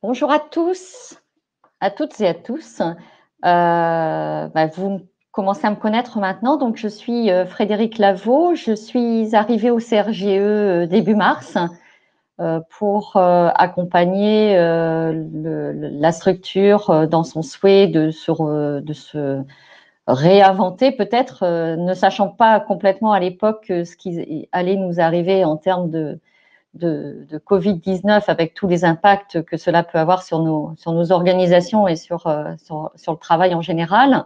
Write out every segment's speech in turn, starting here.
Bonjour à toutes et à tous. Vous commencez à me connaître maintenant. Donc, je suis Frédérique Lavaux. Je suis arrivée au CRGE début mars pour accompagner la structure dans son souhait de se réinventer, peut-être, ne sachant pas complètement à l'époque ce qui allait nous arriver en termes de Covid-19 avec tous les impacts que cela peut avoir sur nos organisations et sur le travail en général.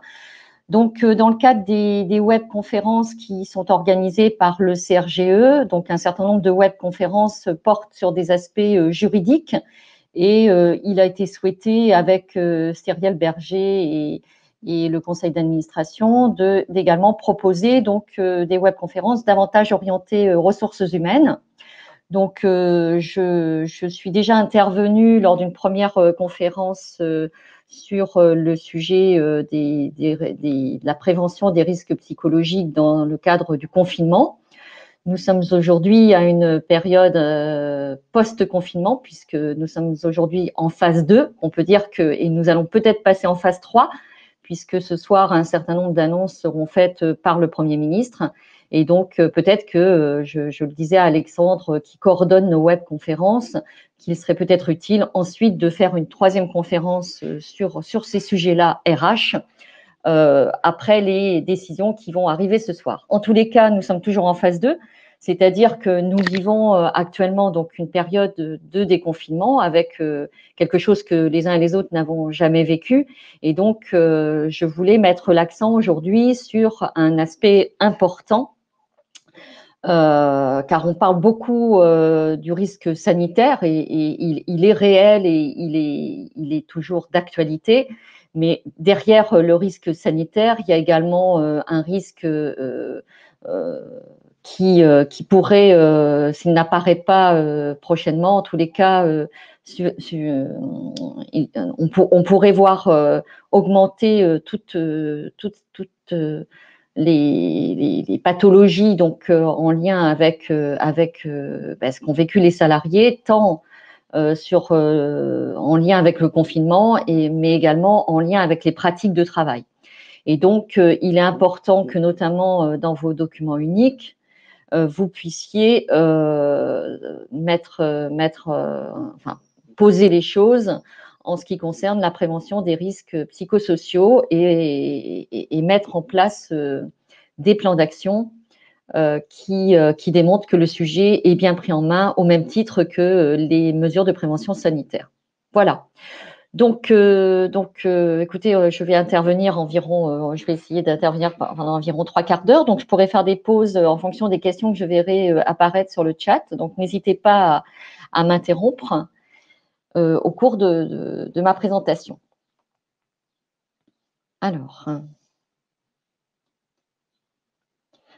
Donc, dans le cadre des webconférences qui sont organisées par le CRGE, donc un certain nombre de webconférences portent sur des aspects juridiques et il a été souhaité avec Cyrielle Berger et le conseil d'administration d'également proposer donc des webconférences davantage orientées ressources humaines. Donc, je suis déjà intervenue lors d'une première conférence sur le sujet de la prévention des risques psychologiques dans le cadre du confinement. Nous sommes aujourd'hui à une période post-confinement puisque nous sommes aujourd'hui en phase 2. On peut dire et nous allons peut-être passer en phase 3 puisque ce soir, un certain nombre d'annonces seront faites par le Premier ministre. Et donc, peut-être que, je le disais à Alexandre, qui coordonne nos webconférences, qu'il serait peut-être utile ensuite de faire une troisième conférence sur ces sujets-là RH, après les décisions qui vont arriver ce soir. En tous les cas, nous sommes toujours en phase 2, c'est-à-dire que nous vivons actuellement donc une période de déconfinement avec quelque chose que les uns et les autres n'avons jamais vécu. Et donc, je voulais mettre l'accent aujourd'hui sur un aspect important, car on parle beaucoup du risque sanitaire et il est réel et il est toujours d'actualité. Mais derrière le risque sanitaire, il y a également un risque qui pourrait, s'il n'apparaît pas prochainement, en tous les cas, on pourrait voir augmenter toutes les pathologies donc en lien avec ce qu'ont vécu les salariés, tant en lien avec le confinement, mais également en lien avec les pratiques de travail. Et donc, il est important que notamment dans vos documents uniques, vous puissiez poser les choses en ce qui concerne la prévention des risques psychosociaux et mettre en place des plans d'action qui démontrent que le sujet est bien pris en main au même titre que les mesures de prévention sanitaire. Voilà. Donc, écoutez, je vais intervenir je vais essayer d'intervenir pendant environ 3/4 d'heure. Donc, je pourrais faire des pauses en fonction des questions que je verrai apparaître sur le chat. Donc, n'hésitez pas à m'interrompre au cours de ma présentation.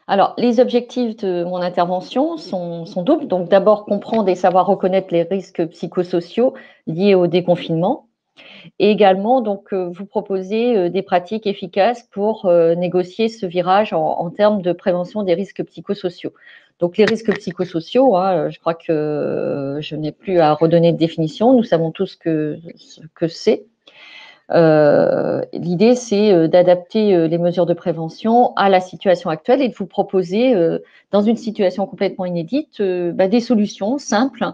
Alors, les objectifs de mon intervention sont doubles. Donc, d'abord, comprendre et savoir reconnaître les risques psychosociaux liés au déconfinement. Et également, donc, vous proposer des pratiques efficaces pour négocier ce virage en termes de prévention des risques psychosociaux. Donc, les risques psychosociaux, je crois que je n'ai plus à redonner de définition. Nous savons tous ce que c'est. L'idée, c'est d'adapter les mesures de prévention à la situation actuelle et de vous proposer, dans une situation complètement inédite, des solutions simples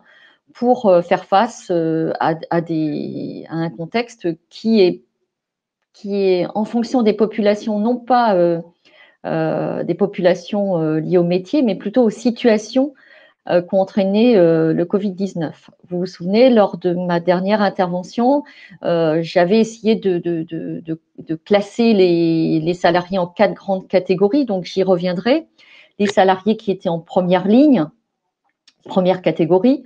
pour faire face à un contexte qui est en fonction des populations, non pas des populations liées au métier, mais plutôt aux situations qu'ont entraîné le Covid-19. Vous vous souvenez, lors de ma dernière intervention, j'avais essayé de classer les salariés en 4 grandes catégories, donc j'y reviendrai. Les salariés qui étaient en première ligne, première catégorie,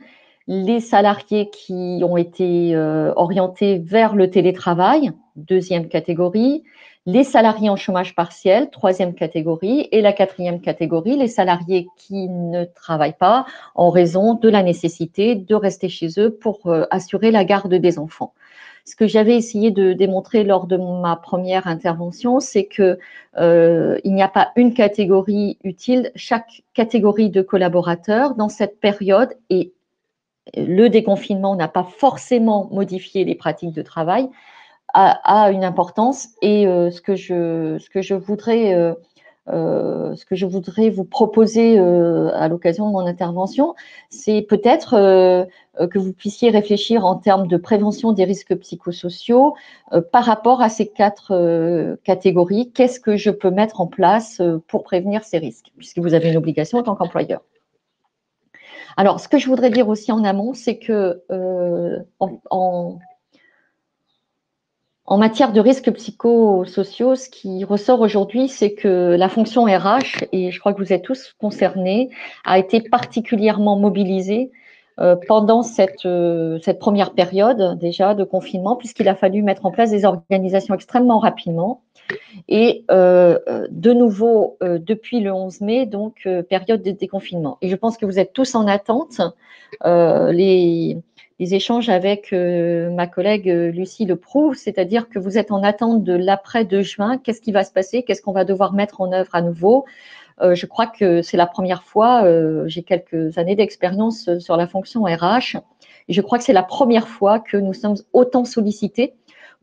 les salariés qui ont été orientés vers le télétravail, deuxième catégorie, les salariés en chômage partiel, troisième catégorie, et la quatrième catégorie, les salariés qui ne travaillent pas en raison de la nécessité de rester chez eux pour assurer la garde des enfants. Ce que j'avais essayé de démontrer lors de ma première intervention, c'est que il n'y a pas une catégorie utile. Chaque catégorie de collaborateurs dans cette période est le déconfinement n'a pas forcément modifié les pratiques de travail, a une importance. Et ce que je voudrais vous proposer à l'occasion de mon intervention, c'est peut-être que vous puissiez réfléchir en termes de prévention des risques psychosociaux par rapport à ces 4 catégories. Qu'est-ce que je peux mettre en place pour prévenir ces risques, puisque vous avez une obligation en tant qu'employeur. Alors, ce que je voudrais dire aussi en amont, c'est que en matière de risques psychosociaux, ce qui ressort aujourd'hui, c'est que la fonction RH, et je crois que vous êtes tous concernés, a été particulièrement mobilisée pendant cette première période déjà de confinement, puisqu'il a fallu mettre en place des organisations extrêmement rapidement. Et de nouveau, depuis le 11 mai, donc période de déconfinement. Et je pense que vous êtes tous en attente. Les échanges avec ma collègue Lucie le prouvent, c'est-à-dire que vous êtes en attente de l'après 2 juin. Qu'est-ce qui va se passer? Qu'est-ce qu'on va devoir mettre en œuvre à nouveau? Je crois que c'est la première fois, j'ai quelques années d'expérience sur la fonction RH, et je crois que c'est la première fois que nous sommes autant sollicités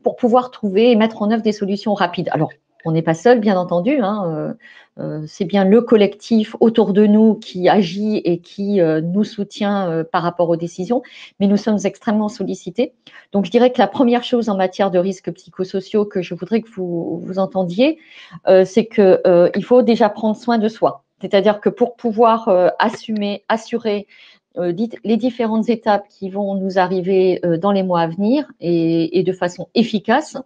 pour pouvoir trouver et mettre en œuvre des solutions rapides. Alors, on n'est pas seul, bien entendu, hein, c'est bien le collectif autour de nous qui agit et qui nous soutient par rapport aux décisions, mais nous sommes extrêmement sollicités. Donc, je dirais que la première chose en matière de risques psychosociaux que je voudrais que vous entendiez, c'est qu'il faut déjà prendre soin de soi. C'est-à-dire que pour pouvoir assurer les différentes étapes qui vont nous arriver dans les mois à venir et de façon efficace,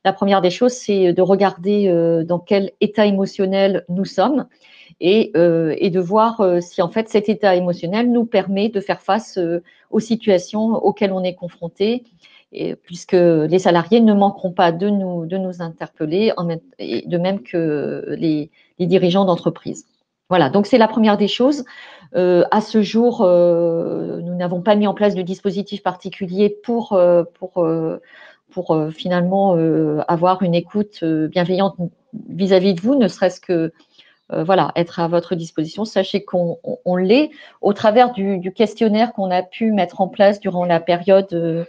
la première des choses, c'est de regarder dans quel état émotionnel nous sommes et de voir si en fait cet état émotionnel nous permet de faire face aux situations auxquelles on est confronté, puisque les salariés ne manqueront pas de nous interpeller, de même que les dirigeants d'entreprise. Voilà, donc c'est la première des choses. À ce jour, nous n'avons pas mis en place de dispositif particulier pour finalement avoir une écoute bienveillante vis-à-vis de vous, ne serait-ce que voilà, être à votre disposition. Sachez qu'on l'est au travers du questionnaire qu'on a pu mettre en place durant la période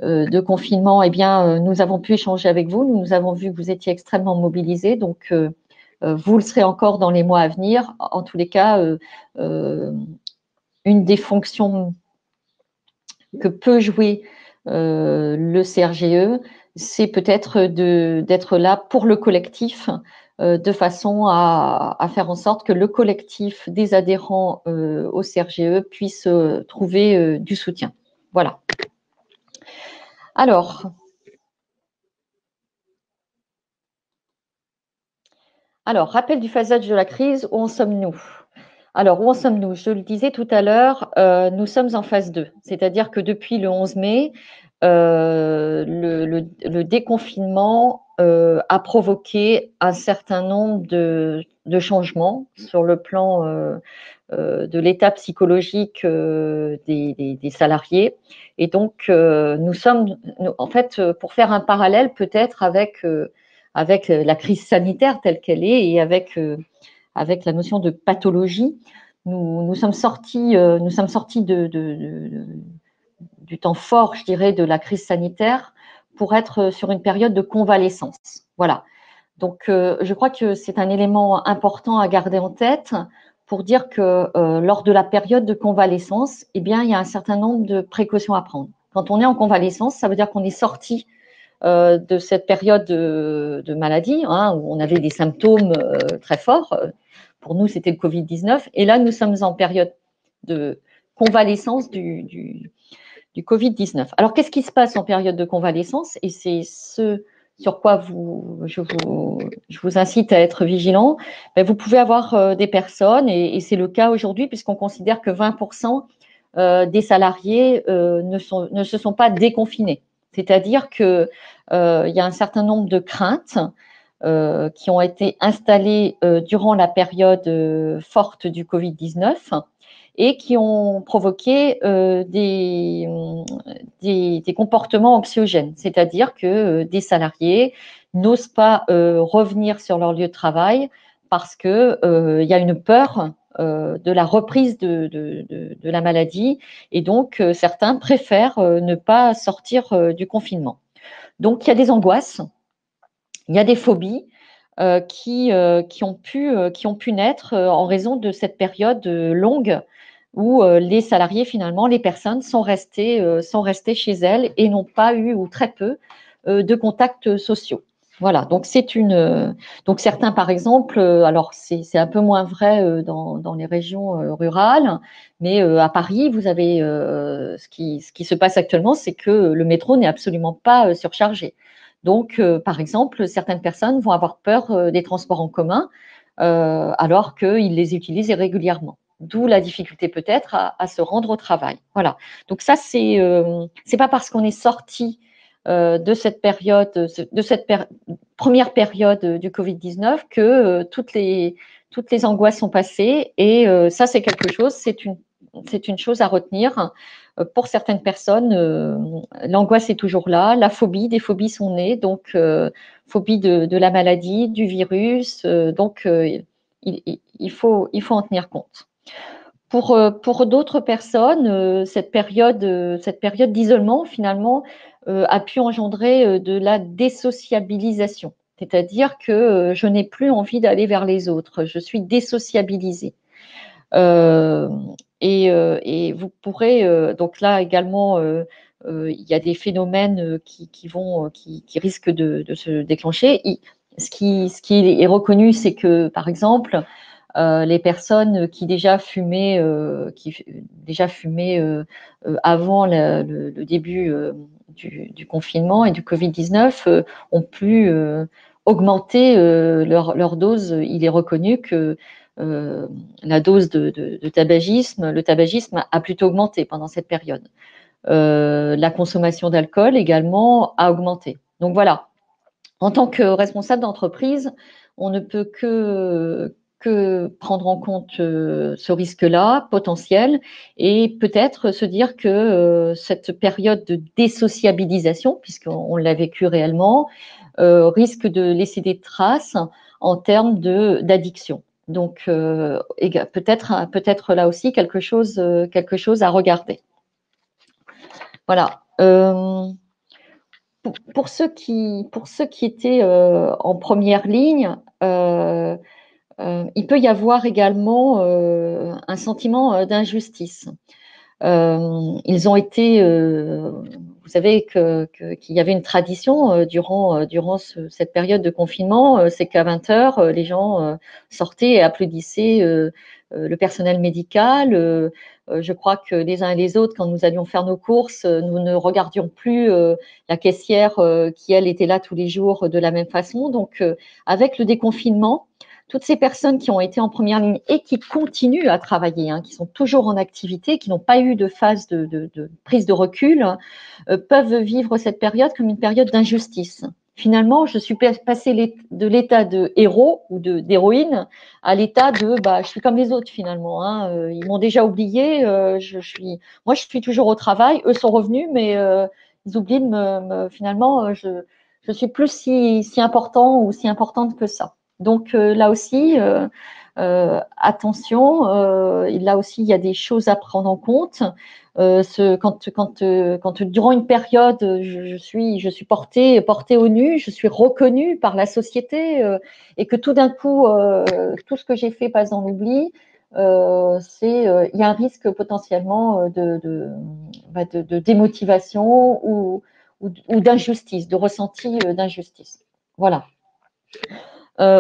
de confinement. Eh bien, nous avons pu échanger avec vous. Nous avons vu que vous étiez extrêmement mobilisés. Donc, vous le serez encore dans les mois à venir. En tous les cas, une des fonctions que peut jouer le CRGE, c'est peut-être d'être là pour le collectif, de façon à faire en sorte que le collectif des adhérents au CRGE puisse trouver du soutien. Voilà. Alors, rappel du phasage de la crise, où en sommes-nous? Alors, où en sommes-nous? Je le disais tout à l'heure, nous sommes en phase 2, c'est-à-dire que depuis le 11 mai, le déconfinement a provoqué un certain nombre de changements sur le plan de l'état psychologique des salariés. Et donc, en fait, pour faire un parallèle peut-être avec la crise sanitaire telle qu'elle est et avec la notion de pathologie, nous sommes sortis du temps fort, je dirais, de la crise sanitaire pour être sur une période de convalescence. Voilà. Donc, je crois que c'est un élément important à garder en tête pour dire que lors de la période de convalescence, eh bien, il y a un certain nombre de précautions à prendre. Quand on est en convalescence, ça veut dire qu'on est sorti de cette période de maladie, hein, où on avait des symptômes très forts. Pour nous, c'était le Covid-19. Et là, nous sommes en période de convalescence du Covid-19. Alors, qu'est-ce qui se passe en période de convalescence? Et c'est ce sur quoi je vous incite à être vigilant. Ben, vous pouvez avoir des personnes, et c'est le cas aujourd'hui, puisqu'on considère que 20% des salariés ne se sont pas déconfinés. C'est-à-dire qu'il y a un certain nombre de craintes qui ont été installées durant la période forte du Covid-19 et qui ont provoqué des comportements anxiogènes. C'est-à-dire que des salariés n'osent pas revenir sur leur lieu de travail parce que il y a une peur de la reprise de la maladie, et donc certains préfèrent ne pas sortir du confinement. Donc il y a des angoisses, il y a des phobies qui ont pu naître en raison de cette période longue où les salariés, finalement, les personnes sont restées chez elles et n'ont pas eu, ou très peu, de contacts sociaux. Voilà, donc donc certains, par exemple, alors c'est un peu moins vrai dans les régions rurales, mais à Paris, vous avez ce qui se passe actuellement, c'est que le métro n'est absolument pas surchargé. Donc, par exemple, certaines personnes vont avoir peur des transports en commun alors qu'ils les utilisent régulièrement. D'où la difficulté peut-être à se rendre au travail. Voilà. Donc ça, c'est pas parce qu'on est sorti de cette période, première période du Covid-19 que toutes les angoisses sont passées. Et ça, c'est quelque chose, c'est une chose à retenir. Pour certaines personnes, l'angoisse est toujours là, la phobie, des phobies sont nées, donc phobie de la maladie, du virus, donc il faut en tenir compte. Pour d'autres personnes, cette période d'isolement, finalement, a pu engendrer de la désociabilisation. C'est-à-dire que je n'ai plus envie d'aller vers les autres, je suis désociabilisée. Euh, et vous pourrez, donc là également, il y a des phénomènes qui risquent de se déclencher. Ce qui est reconnu, c'est que, par exemple, les personnes qui déjà fumaient avant le début du confinement et du Covid-19 ont pu augmenter leur dose. Il est reconnu que euh, la dose de tabagisme, le tabagisme a plutôt augmenté pendant cette période. La consommation d'alcool également a augmenté. Donc voilà, en tant que responsable d'entreprise, on ne peut que prendre en compte ce risque-là potentiel et peut-être se dire que cette période de désociabilisation, puisqu'on l'a vécu réellement, risque de laisser des traces en termes d'addiction. Donc peut-être là aussi quelque chose à regarder. Voilà. Pour ceux qui étaient en première ligne, il peut y avoir également un sentiment d'injustice. Ils ont été, vous savez qu'il y avait une tradition durant cette période de confinement, c'est qu'à 20 heures, les gens sortaient et applaudissaient le personnel médical. Je crois que les uns et les autres, quand nous allions faire nos courses, nous ne regardions plus la caissière qui, elle, était là tous les jours de la même façon. Donc, avec le déconfinement, toutes ces personnes qui ont été en première ligne et qui continuent à travailler, hein, qui sont toujours en activité, qui n'ont pas eu de phase de prise de recul, peuvent vivre cette période comme une période d'injustice. Finalement, je suis passée de l'état de héros ou d'héroïne à l'état de je suis comme les autres finalement. Hein, ils m'ont déjà oublié. Moi, je suis toujours au travail. Eux sont revenus, mais ils oublient finalement, je suis plus si important ou si importante que ça. Donc là aussi, attention, là aussi, il y a des choses à prendre en compte. Quand durant une période, je suis portée au nu, je suis reconnue par la société et que tout d'un coup, tout ce que j'ai fait passe dans l'oubli, il y a un risque potentiellement de démotivation ou d'injustice, de ressenti d'injustice. Voilà.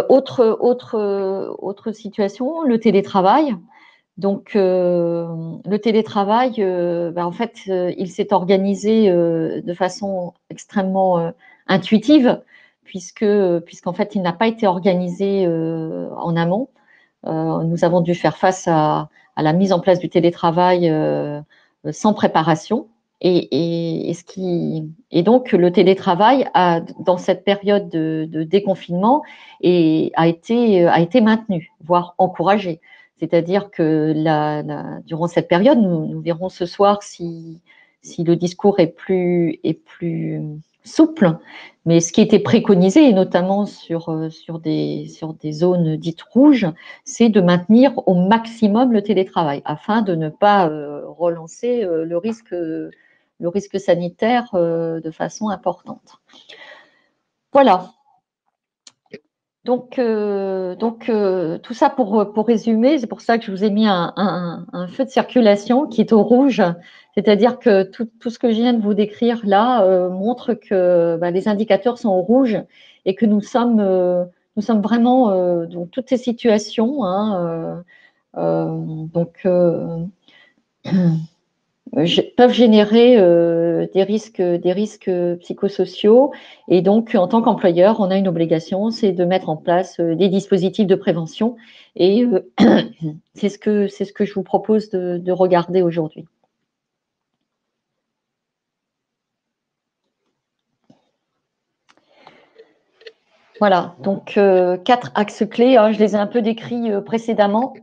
Autre situation, le télétravail. Donc, le télétravail, en fait, il s'est organisé de façon extrêmement intuitive, puisqu'en fait, il n'a pas été organisé en amont. Nous avons dû faire face à la mise en place du télétravail sans préparation. Et donc, le télétravail dans cette période de déconfinement a été maintenu, voire encouragé. C'est-à-dire que durant cette période, nous verrons ce soir si le discours est plus souple, mais ce qui était préconisé, et notamment sur des zones dites rouges, c'est de maintenir au maximum le télétravail afin de ne pas relancer le risque sanitaire de façon importante. Voilà. Donc, tout ça pour résumer, c'est pour ça que je vous ai mis un feu de circulation qui est au rouge, c'est-à-dire que tout ce que je viens de vous décrire là montre que les indicateurs sont au rouge et que nous sommes vraiment dans toutes ces situations. Hein, donc, peuvent générer des risques psychosociaux. Et donc, en tant qu'employeur, on a une obligation, c'est de mettre en place des dispositifs de prévention. Et c'est ce que je vous propose de regarder aujourd'hui. Voilà, donc 4 axes clés, hein, je les ai un peu décrits précédemment.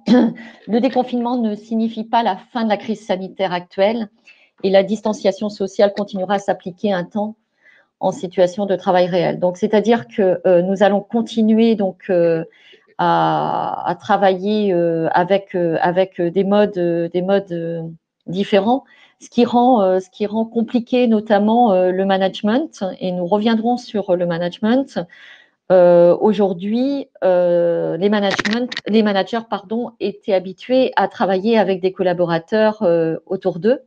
Le déconfinement ne signifie pas la fin de la crise sanitaire actuelle et la distanciation sociale continuera à s'appliquer un temps en situation de travail réel. Donc, c'est-à-dire que nous allons continuer donc à travailler avec des modes différents, ce qui rend compliqué notamment le management. Et nous reviendrons sur le management. Aujourd'hui, les managers étaient habitués à travailler avec des collaborateurs autour d'eux.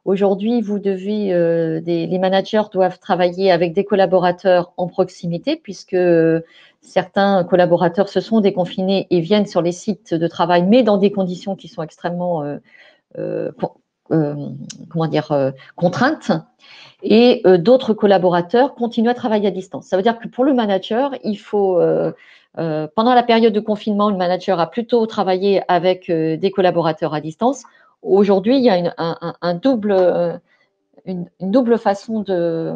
Aujourd'hui, les managers doivent travailler avec des collaborateurs en proximité, puisque certains collaborateurs se sont déconfinés et viennent sur les sites de travail, mais dans des conditions qui sont extrêmement contraintes. Et d'autres collaborateurs continuent à travailler à distance. Ça veut dire que pour le manager, il faut pendant la période de confinement, le manager a plutôt travaillé avec des collaborateurs à distance. Aujourd'hui, il y a une double façon de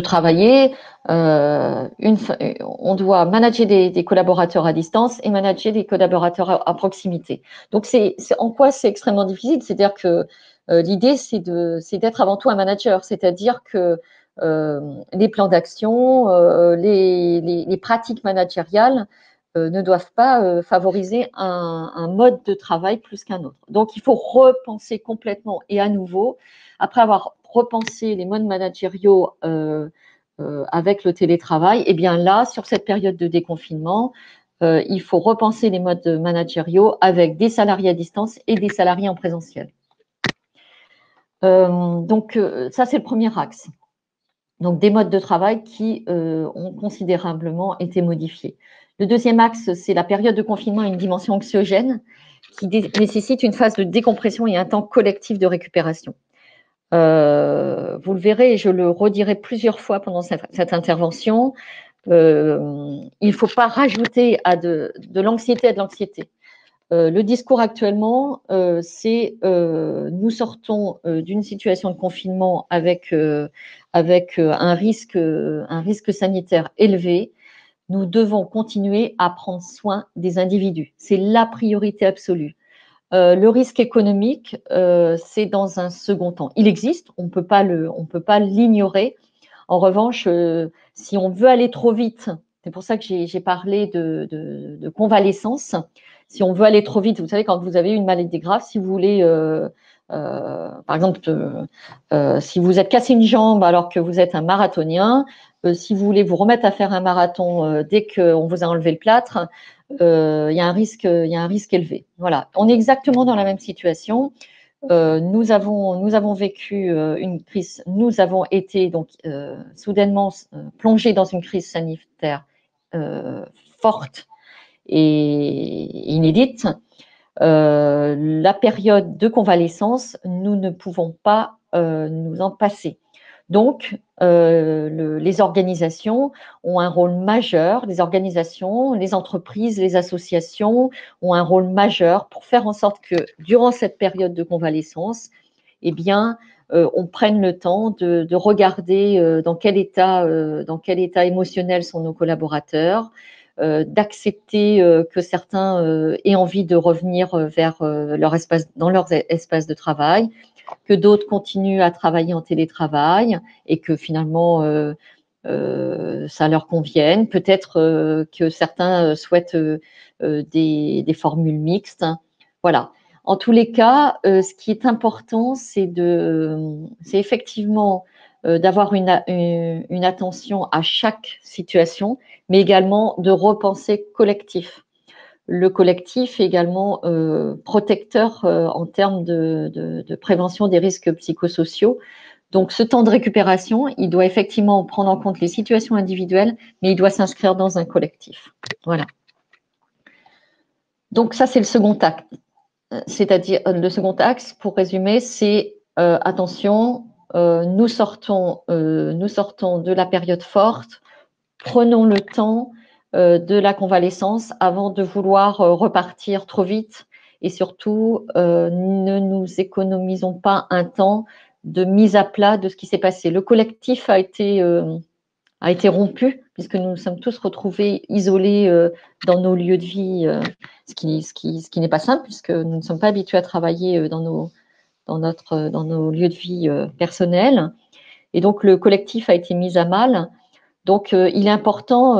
travailler. On doit manager des collaborateurs à distance et manager des collaborateurs à proximité. Donc, en quoi c'est extrêmement difficile? C'est-à-dire que l'idée, c'est d'être avant tout un manager, c'est-à-dire que les plans d'action, les pratiques managériales ne doivent pas favoriser un mode de travail plus qu'un autre. Donc, il faut repenser complètement et à nouveau, après avoir repensé les modes managériaux avec le télétravail, et bien là, sur cette période de déconfinement, il faut repenser les modes managériaux avec des salariés à distance et des salariés en présentiel. Donc, ça, c'est le premier axe. Donc, des modes de travail qui ont considérablement été modifiés. Le deuxième axe, c'est la période de confinement à une dimension anxiogène qui nécessite une phase de décompression et un temps collectif de récupération. Vous le verrez et je le redirai plusieurs fois pendant cette intervention. Il ne faut pas rajouter de l'anxiété à de l'anxiété. Le discours actuellement, c'est nous sortons d'une situation de confinement avec un risque sanitaire élevé. Nous devons continuer à prendre soin des individus. C'est la priorité absolue. Le risque économique, c'est dans un second temps. Il existe, on peut pas l'ignorer. En revanche, si on veut aller trop vite, c'est pour ça que j'ai parlé de convalescence. Si on veut aller trop vite, vous savez, quand vous avez une maladie grave, si vous voulez, par exemple, si vous êtes cassé une jambe alors que vous êtes un marathonien, si vous voulez vous remettre à faire un marathon dès qu'on vous a enlevé le plâtre, il y a un risque élevé. Voilà, on est exactement dans la même situation. Nous avons vécu une crise. Nous avons été donc soudainement plongés dans une crise sanitaire forte et inédite. La période de convalescence, nous ne pouvons pas nous en passer. Donc, les organisations ont un rôle majeur, les organisations, les entreprises, les associations ont un rôle majeur pour faire en sorte que durant cette période de convalescence, eh bien, on prenne le temps de regarder dans quel état émotionnel sont nos collaborateurs, d'accepter que certains aient envie de revenir vers dans leur espace de travail, que d'autres continuent à travailler en télétravail et que finalement ça leur convienne. Peut-être que certains souhaitent des formules mixtes. Voilà. En tous les cas, ce qui est important, c'est effectivement d'avoir une attention à chaque situation, mais également de repenser collectif. Le collectif est également protecteur en termes de prévention des risques psychosociaux. Donc, ce temps de récupération, il doit effectivement prendre en compte les situations individuelles, mais il doit s'inscrire dans un collectif. Voilà. Donc, ça, c'est le second acte. C'est-à-dire, le second axe, pour résumer, c'est attention, nous sortons de la période forte, prenons le temps de la convalescence avant de vouloir repartir trop vite et surtout ne nous économisons pas un temps de mise à plat de ce qui s'est passé. Le collectif a été rompu puisque nous nous sommes tous retrouvés isolés dans nos lieux de vie, ce qui n'est pas simple puisque nous ne sommes pas habitués à travailler dans nos lieux de vie personnels. Et donc le collectif a été mis à mal. Donc, il est important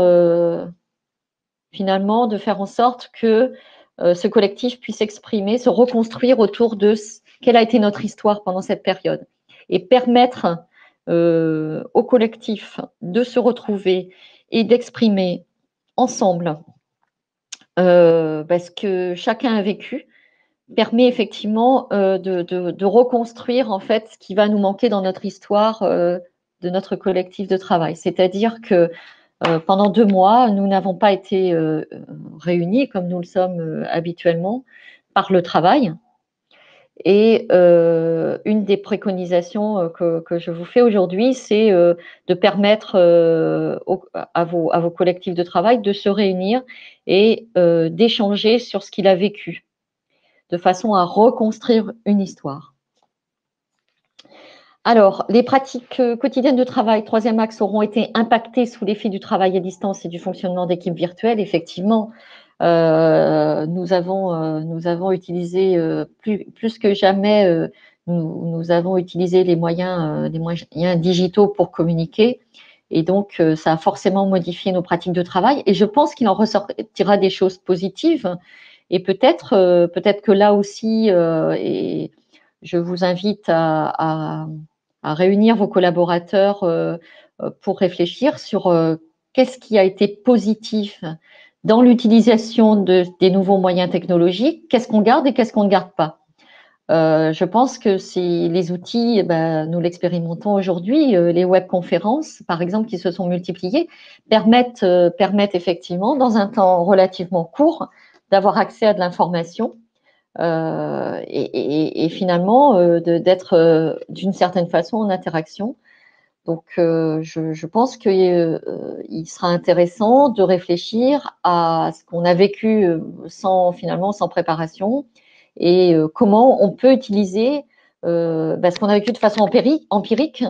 finalement de faire en sorte que ce collectif puisse s'exprimer, se reconstruire autour de quelle a été notre histoire pendant cette période et permettre au collectif de se retrouver et d'exprimer ensemble ce que chacun a vécu permet effectivement de reconstruire en fait ce qui va nous manquer dans notre histoire de notre collectif de travail. C'est-à-dire que pendant 2 mois, nous n'avons pas été réunis comme nous le sommes habituellement par le travail. Et une des préconisations que je vous fais aujourd'hui, c'est de permettre à vos collectifs de travail de se réunir et d'échanger sur ce qu'il a vécu, de façon à reconstruire une histoire. Alors, les pratiques quotidiennes de travail, troisième axe, auront été impactées sous l'effet du travail à distance et du fonctionnement d'équipes virtuelles. Effectivement, nous avons utilisé plus que jamais, nous avons utilisé les moyens digitaux pour communiquer. Et donc, ça a forcément modifié nos pratiques de travail. Et je pense qu'il en ressortira des choses positives. Et peut-être que là aussi, et je vous invite à réunir vos collaborateurs pour réfléchir sur qu'est-ce qui a été positif dans l'utilisation des nouveaux moyens technologiques, qu'est-ce qu'on garde et qu'est-ce qu'on ne garde pas. Je pense que les outils, nous l'expérimentons aujourd'hui, les webconférences, par exemple, qui se sont multipliées, permettent effectivement, dans un temps relativement court, d'avoir accès à de l'information et finalement d'être d'une certaine façon en interaction. Donc, je pense qu'il sera intéressant de réfléchir à ce qu'on a vécu sans préparation et comment on peut utiliser ce qu'on a vécu de façon empirique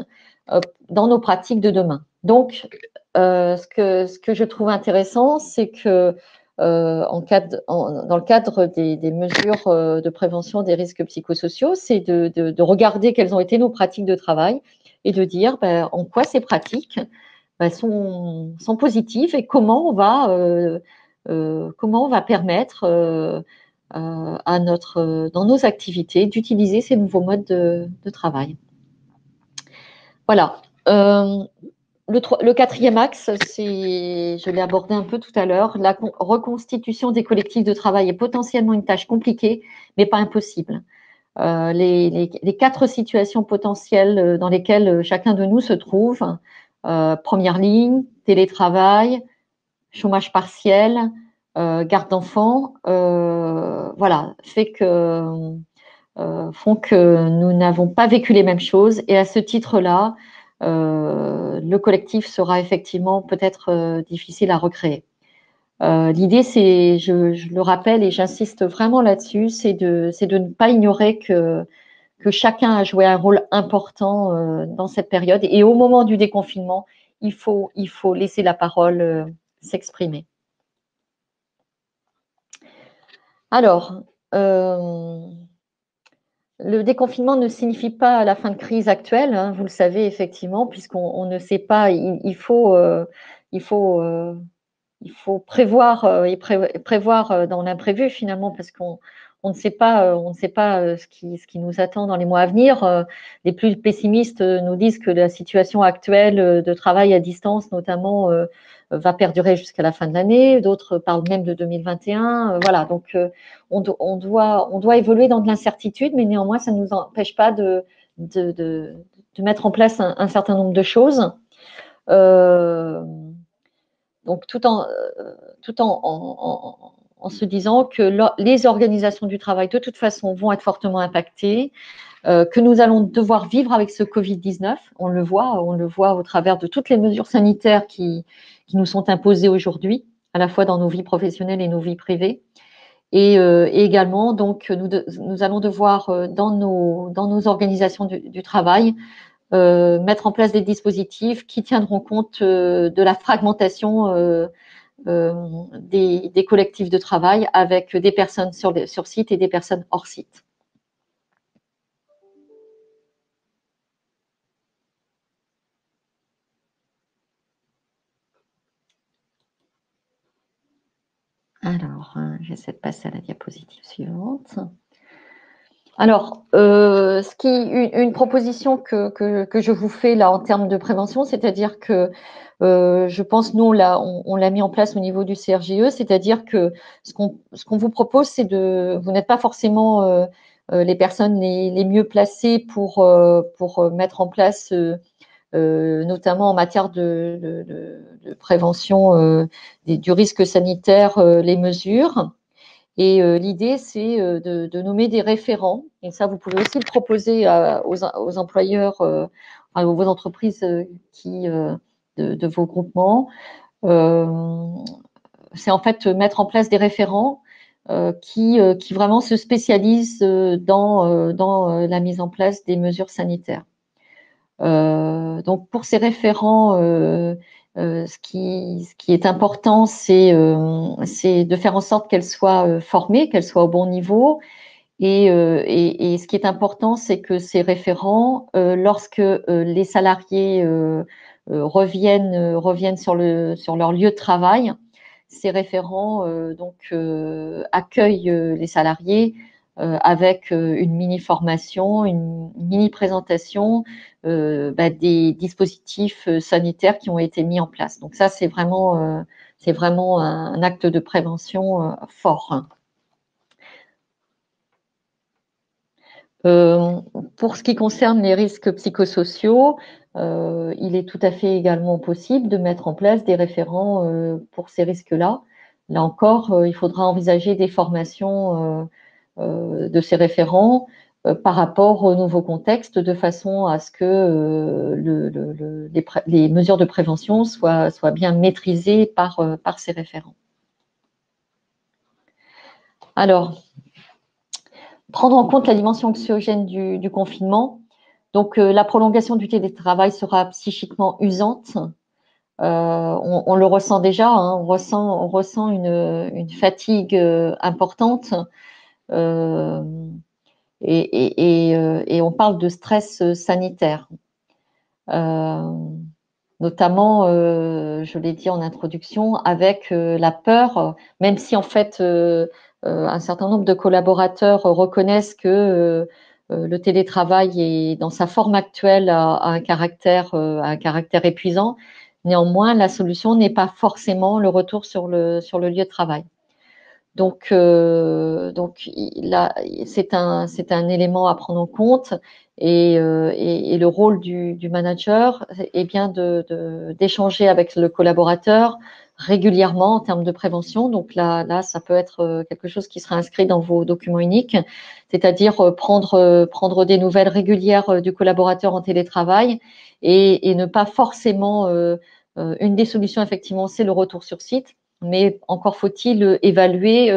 dans nos pratiques de demain. Donc, ce que je trouve intéressant, c'est que dans le cadre des mesures de prévention des risques psychosociaux, c'est de regarder quelles ont été nos pratiques de travail et de dire en quoi ces pratiques sont positives et comment on va permettre dans nos activités d'utiliser ces nouveaux modes de travail. Voilà. Le quatrième axe, je l'ai abordé un peu tout à l'heure, la reconstitution des collectifs de travail est potentiellement une tâche compliquée, mais pas impossible. Les 4 situations potentielles dans lesquelles chacun de nous se trouve, première ligne, télétravail, chômage partiel, garde d'enfants, voilà, font que nous n'avons pas vécu les mêmes choses. Et à ce titre-là, le collectif sera effectivement peut-être difficile à recréer. L'idée, c'est, je le rappelle et j'insiste vraiment là-dessus, c'est de ne pas ignorer que chacun a joué un rôle important dans cette période. Et au moment du déconfinement, il faut laisser la parole s'exprimer. Alors, le déconfinement ne signifie pas la fin de crise actuelle, hein, vous le savez effectivement, puisqu'on ne sait pas, il faut, il faut prévoir et prévoir dans l'imprévu finalement, parce qu'on ne sait pas, on ne sait pas ce qui nous attend dans les mois à venir. Les plus pessimistes nous disent que la situation actuelle de travail à distance, notamment, va perdurer jusqu'à la fin de l'année. D'autres parlent même de 2021. Voilà, donc on doit évoluer dans de l'incertitude, mais néanmoins, ça ne nous empêche pas de, de, de mettre en place un certain nombre de choses. Euh, donc, tout en se disant que les organisations du travail, de toute façon, vont être fortement impactées, que nous allons devoir vivre avec ce Covid-19. On le voit au travers de toutes les mesures sanitaires qui nous sont imposées aujourd'hui, à la fois dans nos vies professionnelles et nos vies privées. Et également, donc, nous allons devoir, dans nos organisations du travail, mettre en place des dispositifs qui tiendront compte de la fragmentation des collectifs de travail avec des personnes sur site et des personnes hors site. Alors, j'essaie de passer à la diapositive suivante. Alors, une proposition que je vous fais là en termes de prévention, c'est-à-dire que je pense, nous, on l'a mis en place au niveau du CRGE, c'est-à-dire que ce qu'on vous propose, vous n'êtes pas forcément les personnes les mieux placées pour mettre en place, notamment en matière de prévention du risque sanitaire, les mesures. Et l'idée, c'est de nommer des référents. Et ça, vous pouvez aussi le proposer aux employeurs, à vos entreprises de vos groupements. Euh, c'est en fait mettre en place des référents qui vraiment se spécialisent dans la mise en place des mesures sanitaires. Donc pour ces référents, ce qui est important, c'est de faire en sorte qu'elles soient formées, qu'elles soient au bon niveau. Et ce qui est important, c'est que ces référents, lorsque les salariés reviennent sur leur lieu de travail, ces référents accueillent les salariés avec une mini formation, une mini présentation des dispositifs sanitaires qui ont été mis en place. Donc ça, c'est vraiment un acte de prévention fort. Euh, pour ce qui concerne les risques psychosociaux, il est tout à fait également possible de mettre en place des référents pour ces risques-là. Là encore, il faudra envisager des formations de ces référents par rapport au nouveau contexte, de façon à ce que les mesures de prévention soient bien maîtrisées par ces référents. Alors, prendre en compte la dimension anxiogène du confinement. Donc, la prolongation du télétravail sera psychiquement usante. On le ressent déjà, hein, on ressent une fatigue importante. Euh, et on parle de stress sanitaire. Euh, Notamment, je l'ai dit en introduction, avec la peur, même si en fait un certain nombre de collaborateurs reconnaissent que le télétravail est, dans sa forme actuelle, a un caractère épuisant. Néanmoins, la solution n'est pas forcément le retour sur le lieu de travail. Donc là, c'est un élément à prendre en compte, et le rôle du manager est bien d'échanger avec le collaborateur régulièrement en termes de prévention. Donc là, ça peut être quelque chose qui sera inscrit dans vos documents uniques, c'est-à-dire prendre des nouvelles régulières du collaborateur en télétravail, et ne pas forcément, une des solutions effectivement, c'est le retour sur site. Mais encore faut-il évaluer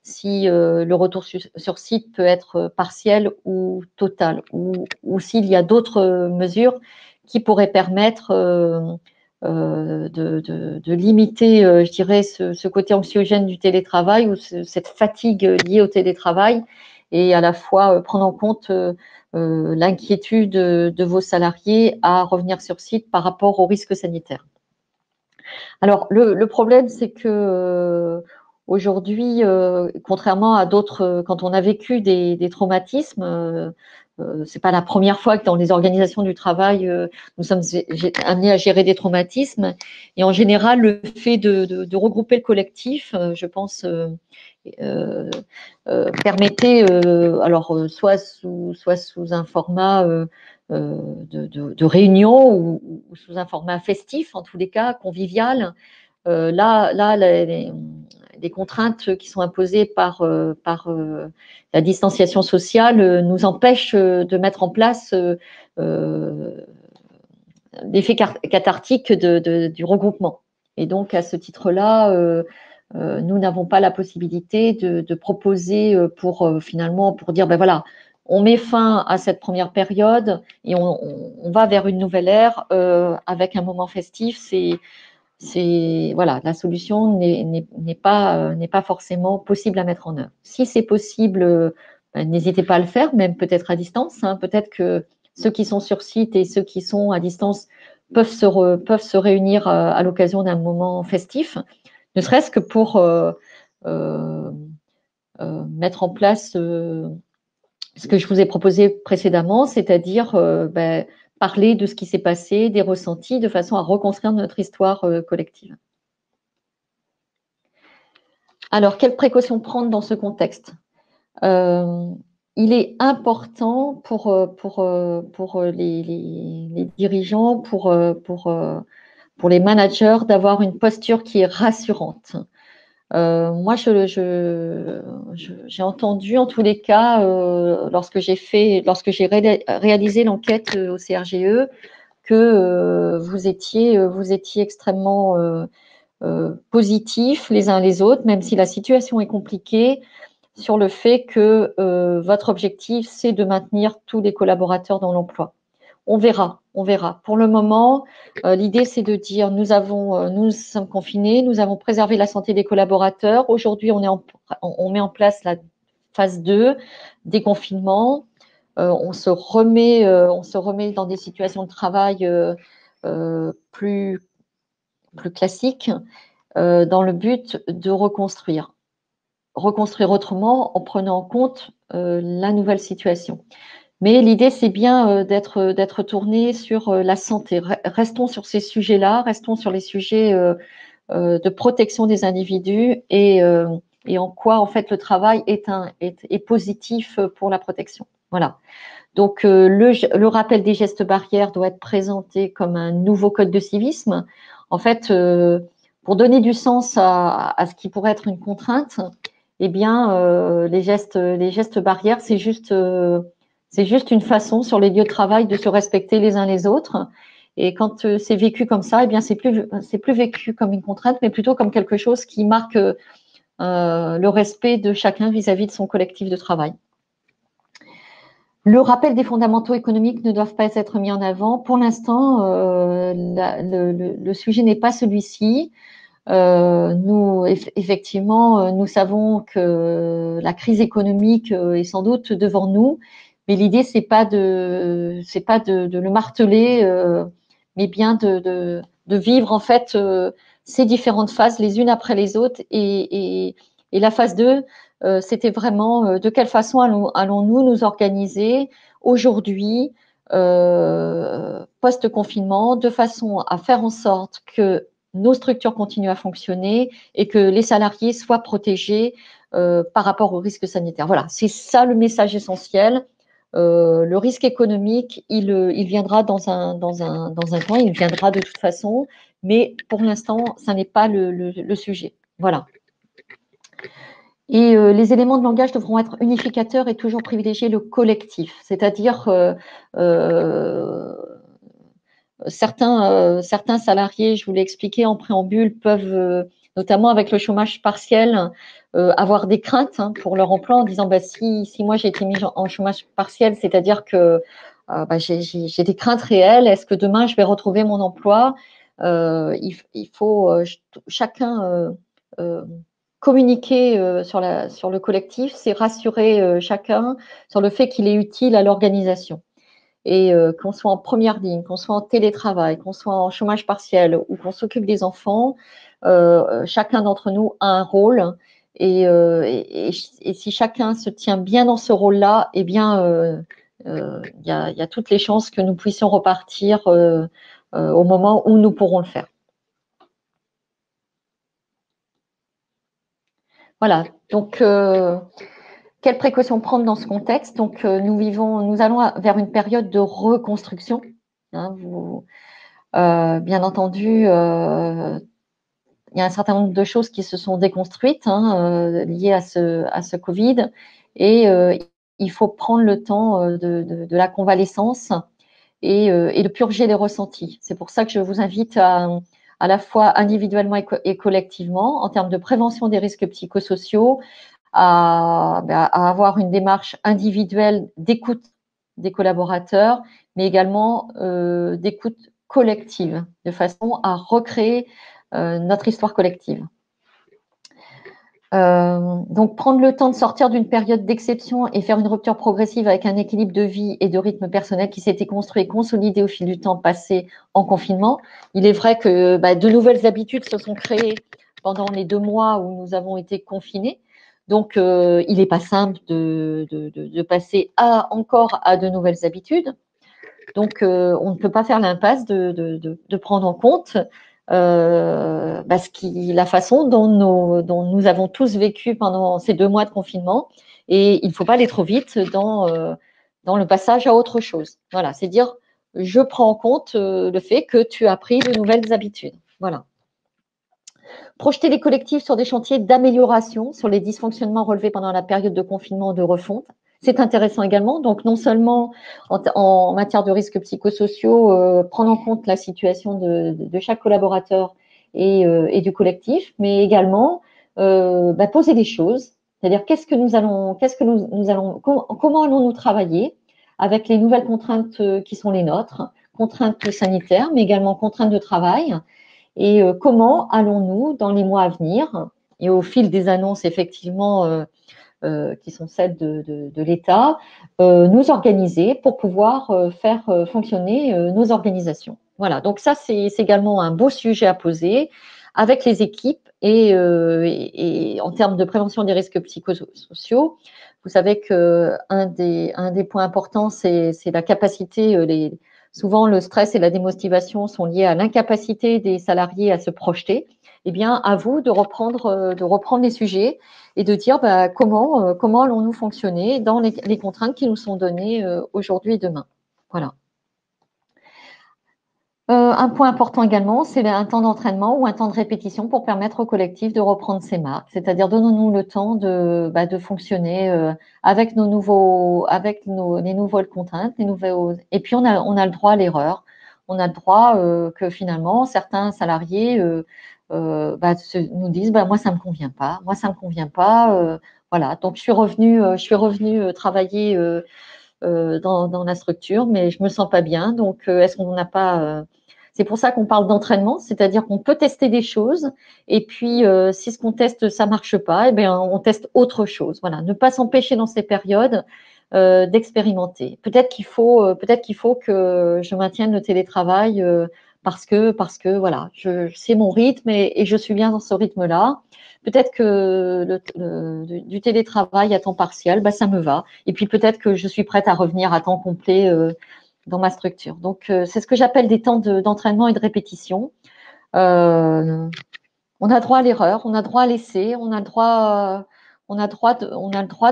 si le retour sur site peut être partiel ou total, ou s'il y a d'autres mesures qui pourraient permettre de limiter, je dirais, ce côté anxiogène du télétravail, ou cette fatigue liée au télétravail, et à la fois prendre en compte l'inquiétude de vos salariés à revenir sur site par rapport aux risques sanitaires. Alors, le problème, c'est que aujourd'hui, contrairement à d'autres, quand on a vécu des traumatismes, c'est pas la première fois que dans les organisations du travail, nous sommes amenés à gérer des traumatismes. Et en général, le fait de regrouper le collectif, je pense, permettait, soit sous un format de réunion ou sous un format festif, en tous les cas, convivial. Là, les contraintes qui sont imposées par la distanciation sociale nous empêchent de mettre en place l'effet cathartique du regroupement. Et donc, à ce titre-là, nous n'avons pas la possibilité de proposer finalement pour dire, ben voilà, on met fin à cette première période et on va vers une nouvelle ère avec un moment festif. Voilà, la solution n'est pas forcément possible à mettre en œuvre. Si c'est possible, n'hésitez pas à le faire, même peut-être à distance. Peut-être que ceux qui sont sur site et ceux qui sont à distance peuvent se réunir à l'occasion d'un moment festif, ne serait-ce que pour euh, mettre en place ce que je vous ai proposé précédemment, c'est-à-dire parler de ce qui s'est passé, des ressentis, de façon à reconstruire notre histoire collective. Alors, quelles précautions prendre dans ce contexte? Il est important pour les dirigeants, pour les managers, d'avoir une posture qui est rassurante. Moi, j'ai entendu en tous les cas, lorsque j'ai réalisé l'enquête au CRGE, que vous étiez extrêmement positifs les uns les autres, même si la situation est compliquée, sur le fait que votre objectif, c'est de maintenir tous les collaborateurs dans l'emploi. On verra, on verra. Pour le moment, l'idée, c'est de dire, nous sommes confinés, nous avons préservé la santé des collaborateurs. Aujourd'hui, on met en place la phase 2, déconfinement. On se remet dans des situations de travail plus classiques, dans le but de reconstruire autrement en prenant en compte la nouvelle situation. Mais l'idée, c'est bien d'être tourné sur la santé. Restons sur ces sujets-là, restons sur les sujets de protection des individus et en quoi, en fait, le travail est positif pour la protection. Voilà. Donc, le rappel des gestes barrières doit être présenté comme un nouveau code de civisme. En fait, pour donner du sens à ce qui pourrait être une contrainte, eh bien, les gestes barrières, c'est juste une façon sur les lieux de travail de se respecter les uns les autres. Et quand c'est vécu comme ça, eh bien, c'est plus vécu comme une contrainte, mais plutôt comme quelque chose qui marque le respect de chacun vis-à-vis de son collectif de travail. Le rappel des fondamentaux économiques ne doivent pas être mis en avant. Pour l'instant, le sujet n'est pas celui-ci. Effectivement, nous savons que la crise économique est sans doute devant nous, mais l'idée c'est pas de le marteler, mais bien de vivre en fait ces différentes phases les unes après les autres. Et la phase 2, c'était vraiment de quelle façon allons-nous nous organiser aujourd'hui post-confinement, de façon à faire en sorte que nos structures continuent à fonctionner et que les salariés soient protégés par rapport aux risques sanitaires. Voilà, c'est ça le message essentiel. Le risque économique, il viendra dans un temps, il viendra de toute façon, mais pour l'instant, ça n'est pas le sujet. Voilà. Et les éléments de langage devront être unificateurs et toujours privilégier le collectif, c'est-à-dire certains salariés, je vous l'ai expliqué en préambule, peuvent, notamment avec le chômage partiel, avoir des craintes pour leur emploi en disant si moi j'ai été mis en chômage partiel, c'est-à-dire que j'ai des craintes réelles. Est-ce que demain je vais retrouver mon emploi? Il faut chacun communiquer sur le collectif, c'est rassurer chacun sur le fait qu'il est utile à l'organisation. Et qu'on soit en première ligne, qu'on soit en télétravail, qu'on soit en chômage partiel ou qu'on s'occupe des enfants, chacun d'entre nous a un rôle. Et si chacun se tient bien dans ce rôle-là, eh bien, y a toutes les chances que nous puissions repartir au moment où nous pourrons le faire. Voilà. Donc, quelles précautions prendre dans ce contexte? Donc, nous allons vers une période de reconstruction. Hein, bien entendu, il y a un certain nombre de choses qui se sont déconstruites liées à ce Covid, et il faut prendre le temps de la convalescence et de purger les ressentis. C'est pour ça que je vous invite à la fois individuellement et collectivement, en termes de prévention des risques psychosociaux, à avoir une démarche individuelle d'écoute des collaborateurs, mais également d'écoute collective, de façon à recréer notre histoire collective. Donc, prendre le temps de sortir d'une période d'exception et faire une rupture progressive avec un équilibre de vie et de rythme personnel qui s'était construit et consolidé au fil du temps passé en confinement. Il est vrai que de nouvelles habitudes se sont créées pendant les 2 mois où nous avons été confinés. Donc, il n'est pas simple de passer encore à de nouvelles habitudes. Donc, on ne peut pas faire l'impasse de prendre en compte la façon dont nous avons tous vécu pendant ces 2 mois de confinement. Et il ne faut pas aller trop vite dans le passage à autre chose. Voilà, c'est dire, je prends en compte le fait que tu as pris de nouvelles habitudes. Voilà. Projeter les collectifs sur des chantiers d'amélioration sur les dysfonctionnements relevés pendant la période de confinement ou de refonte. C'est intéressant également. Donc, non seulement en matière de risques psychosociaux, prendre en compte la situation de chaque collaborateur et du collectif, mais également poser des choses. C'est-à-dire, comment allons-nous travailler avec les nouvelles contraintes qui sont les nôtres, contraintes sanitaires, mais également contraintes de travail. Et comment allons-nous, dans les mois à venir, et au fil des annonces effectivement qui sont celles de l'État, nous organiser pour pouvoir faire fonctionner nos organisations. Voilà, donc ça c'est également un beau sujet à poser avec les équipes et en termes de prévention des risques psychosociaux. Vous savez qu'un des points importants, c'est la capacité, souvent le stress et la démotivation sont liés à l'incapacité des salariés à se projeter. Eh bien, à vous de reprendre les sujets et de dire comment allons-nous fonctionner dans les contraintes qui nous sont données aujourd'hui et demain. Voilà. Un point important également, c'est un temps d'entraînement ou un temps de répétition pour permettre au collectif de reprendre ses marques. C'est-à-dire, donnons-nous le temps de fonctionner avec les nouvelles contraintes, et puis on a le droit à l'erreur. On a le droit que finalement certains salariés nous disent moi ça me convient pas, voilà. Donc je suis revenue travailler dans la structure, mais je me sens pas bien. Donc est-ce qu'on n'a pas c'est pour ça qu'on parle d'entraînement, c'est-à-dire qu'on peut tester des choses, et puis si ce qu'on teste ça marche pas, eh bien on teste autre chose. Voilà, ne pas s'empêcher dans ces périodes d'expérimenter. Peut-être qu'il faut que je maintienne le télétravail parce que voilà, c'est mon rythme et je suis bien dans ce rythme-là. Peut-être que du télétravail à temps partiel, ça me va. Et puis peut-être que je suis prête à revenir à temps complet dans ma structure. Donc, c'est ce que j'appelle des temps d'entraînement et de répétition. On a droit à l'erreur, on a droit à l'essai, on a le droit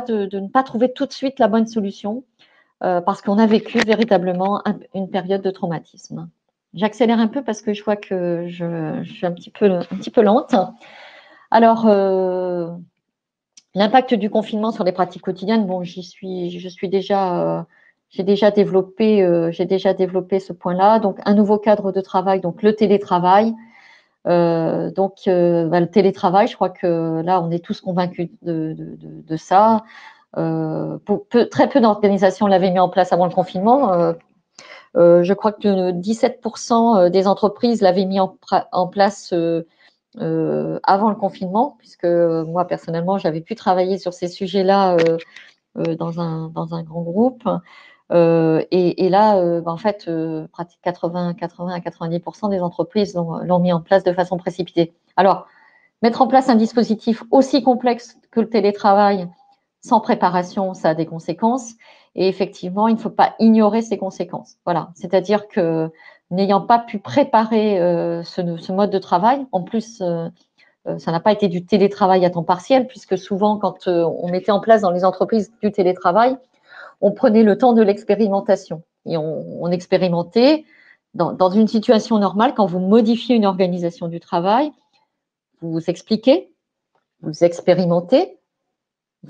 de ne pas trouver tout de suite la bonne solution parce qu'on a vécu véritablement une période de traumatisme. J'accélère un peu parce que je vois que je suis un petit peu lente. Alors, l'impact du confinement sur les pratiques quotidiennes, bon, j'ai déjà développé ce point-là. Donc, un nouveau cadre de travail, donc le télétravail. Le télétravail, je crois que là, on est tous convaincus de ça. Très peu d'organisations l'avaient mis en place avant le confinement. Je crois que 17% des entreprises l'avaient mis en place avant le confinement, puisque moi personnellement, j'avais pu travailler sur ces sujets-là dans un grand groupe. Et là, en fait, pratiquement 80 à 90% des entreprises l'ont mis en place de façon précipitée. Alors, mettre en place un dispositif aussi complexe que le télétravail sans préparation, ça a des conséquences. Et effectivement, il ne faut pas ignorer ces conséquences. Voilà. C'est-à-dire que n'ayant pas pu préparer ce mode de travail, en plus, ça n'a pas été du télétravail à temps partiel, puisque souvent, quand on mettait en place dans les entreprises du télétravail, on prenait le temps de l'expérimentation. Et on expérimentait dans une situation normale, quand vous modifiez une organisation du travail, vous expliquez, vous expérimentez,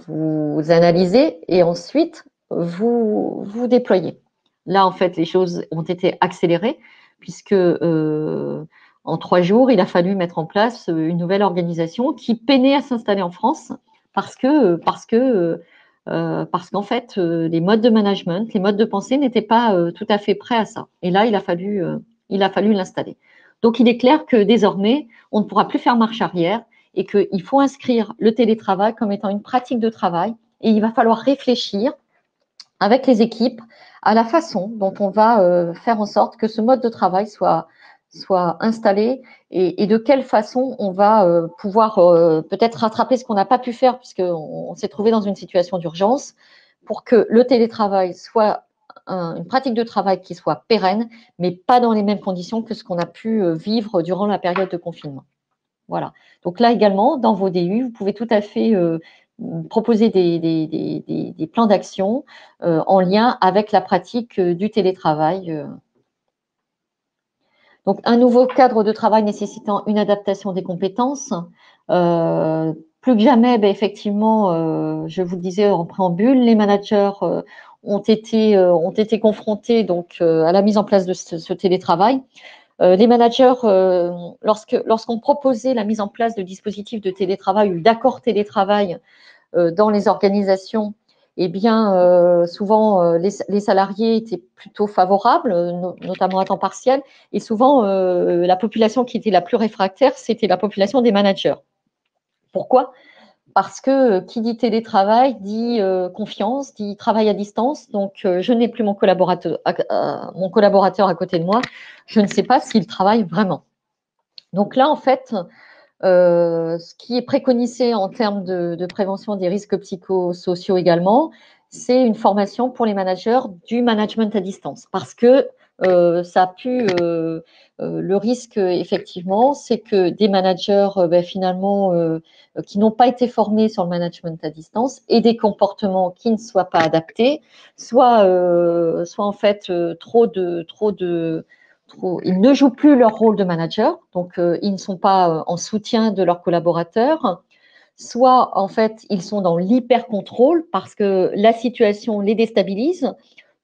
vous analysez et ensuite vous déployez. Là, en fait, les choses ont été accélérées puisque en 3 jours, il a fallu mettre en place une nouvelle organisation qui peinait à s'installer en France parce qu'en fait, les modes de management, les modes de pensée n'étaient pas tout à fait prêts à ça. Et là, il a fallu l'installer. Donc, il est clair que désormais, on ne pourra plus faire marche arrière et qu'il faut inscrire le télétravail comme étant une pratique de travail. Et il va falloir réfléchir avec les équipes à la façon dont on va faire en sorte que ce mode de travail soit installé et de quelle façon on va pouvoir peut-être rattraper ce qu'on n'a pas pu faire puisqu'on s'est trouvé dans une situation d'urgence pour que le télétravail soit une pratique de travail qui soit pérenne, mais pas dans les mêmes conditions que ce qu'on a pu vivre durant la période de confinement. Voilà. Donc là également, dans vos DU, vous pouvez tout à fait proposer des plans d'action en lien avec la pratique du télétravail. Donc, un nouveau cadre de travail nécessitant une adaptation des compétences. Plus que jamais, ben, effectivement, je vous le disais en préambule, les managers ont été confrontés donc à la mise en place de ce télétravail. Les managers, lorsqu'on proposait la mise en place de dispositifs de télétravail ou d'accords télétravail dans les organisations, eh bien, souvent, les salariés étaient plutôt favorables, notamment à temps partiel, et souvent, la population qui était la plus réfractaire, c'était la population des managers. Pourquoi ? Parce que qui dit télétravail dit confiance, dit travail à distance. Donc, je n'ai plus mon collaborateur à côté de moi. Je ne sais pas s'il travaille vraiment. Donc là, en fait, ce qui est préconisé en termes de prévention des risques psychosociaux également, c'est une formation pour les managers du management à distance. Parce que ça a pu, le risque effectivement, c'est que des managers finalement qui n'ont pas été formés sur le management à distance et des comportements qui ne soient pas adaptés, soit en fait ils ne jouent plus leur rôle de manager, donc ils ne sont pas en soutien de leurs collaborateurs, soit en fait ils sont dans l'hyper-contrôle parce que la situation les déstabilise.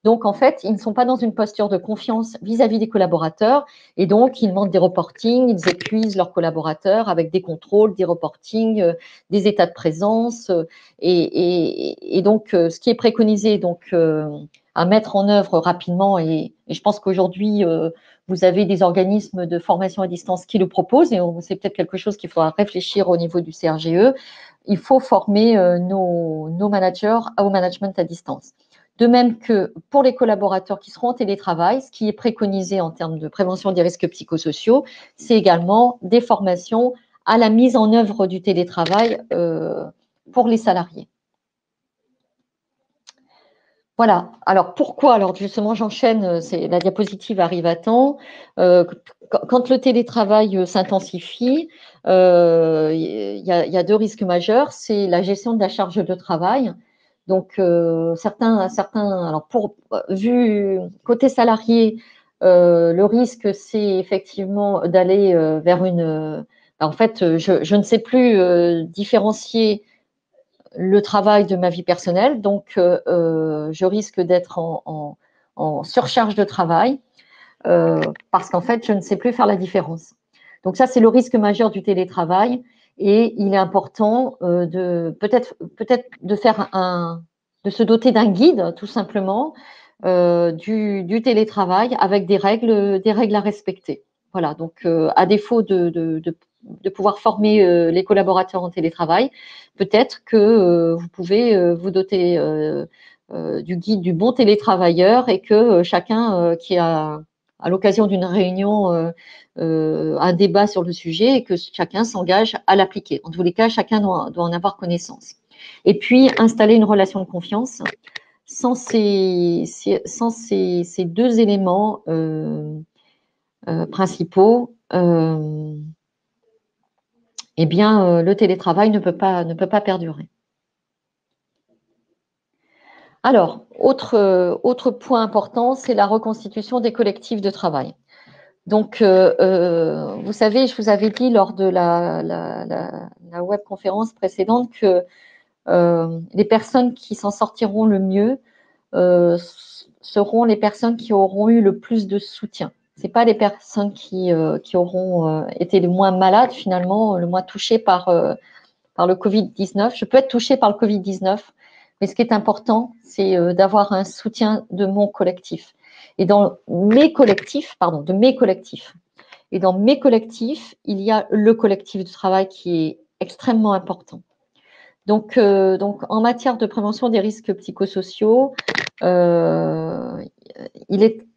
Donc en fait, ils ne sont pas dans une posture de confiance vis-à-vis des collaborateurs et donc ils manquent des reportings, ils épuisent leurs collaborateurs avec des contrôles, des reportings, des états de présence et donc ce qui est préconisé donc à mettre en œuvre rapidement et je pense qu'aujourd'hui vous avez des organismes de formation à distance qui le proposent et c'est peut-être quelque chose qu'il faudra réfléchir au niveau du CRGE. Il faut former nos managers au management à distance. De même que pour les collaborateurs qui seront en télétravail, ce qui est préconisé en termes de prévention des risques psychosociaux, c'est également des formations à la mise en œuvre du télétravail pour les salariés. Voilà. Alors pourquoi? Alors justement, j'enchaîne. La diapositive arrive à temps. Quand le télétravail s'intensifie, il y a deux risques majeurs. C'est la gestion de la charge de travail. Donc certains. Alors vu côté salarié, le risque c'est effectivement d'aller vers une. En fait, je ne sais plus différencier le travail de ma vie personnelle. Donc, je risque d'être en surcharge de travail parce qu'en fait, je ne sais plus faire la différence. Donc ça, c'est le risque majeur du télétravail et il est important de peut-être de faire de se doter d'un guide tout simplement du télétravail avec des règles à respecter. Voilà. Donc, à défaut de de pouvoir former les collaborateurs en télétravail, peut-être que vous pouvez vous doter du guide du bon télétravailleur et que chacun qui a à l'occasion d'une réunion un débat sur le sujet et que chacun s'engage à l'appliquer. En tous les cas, chacun doit en avoir connaissance. Et puis, installer une relation de confiance. Sans ces deux éléments principaux, eh bien, le télétravail ne peut pas perdurer. Alors, autre point important, c'est la reconstitution des collectifs de travail. Donc, vous savez, je vous avais dit lors de la webconférence précédente que les personnes qui s'en sortiront le mieux seront les personnes qui auront eu le plus de soutien. C'est pas les personnes qui auront été le moins malades finalement, le moins touchées par le Covid-19. Je peux être touchée par le Covid-19, mais ce qui est important, c'est d'avoir un soutien de mon collectif. Et dans mes collectifs, et dans mes collectifs, il y a le collectif de travail qui est extrêmement important. Donc, en matière de prévention des risques psychosociaux, il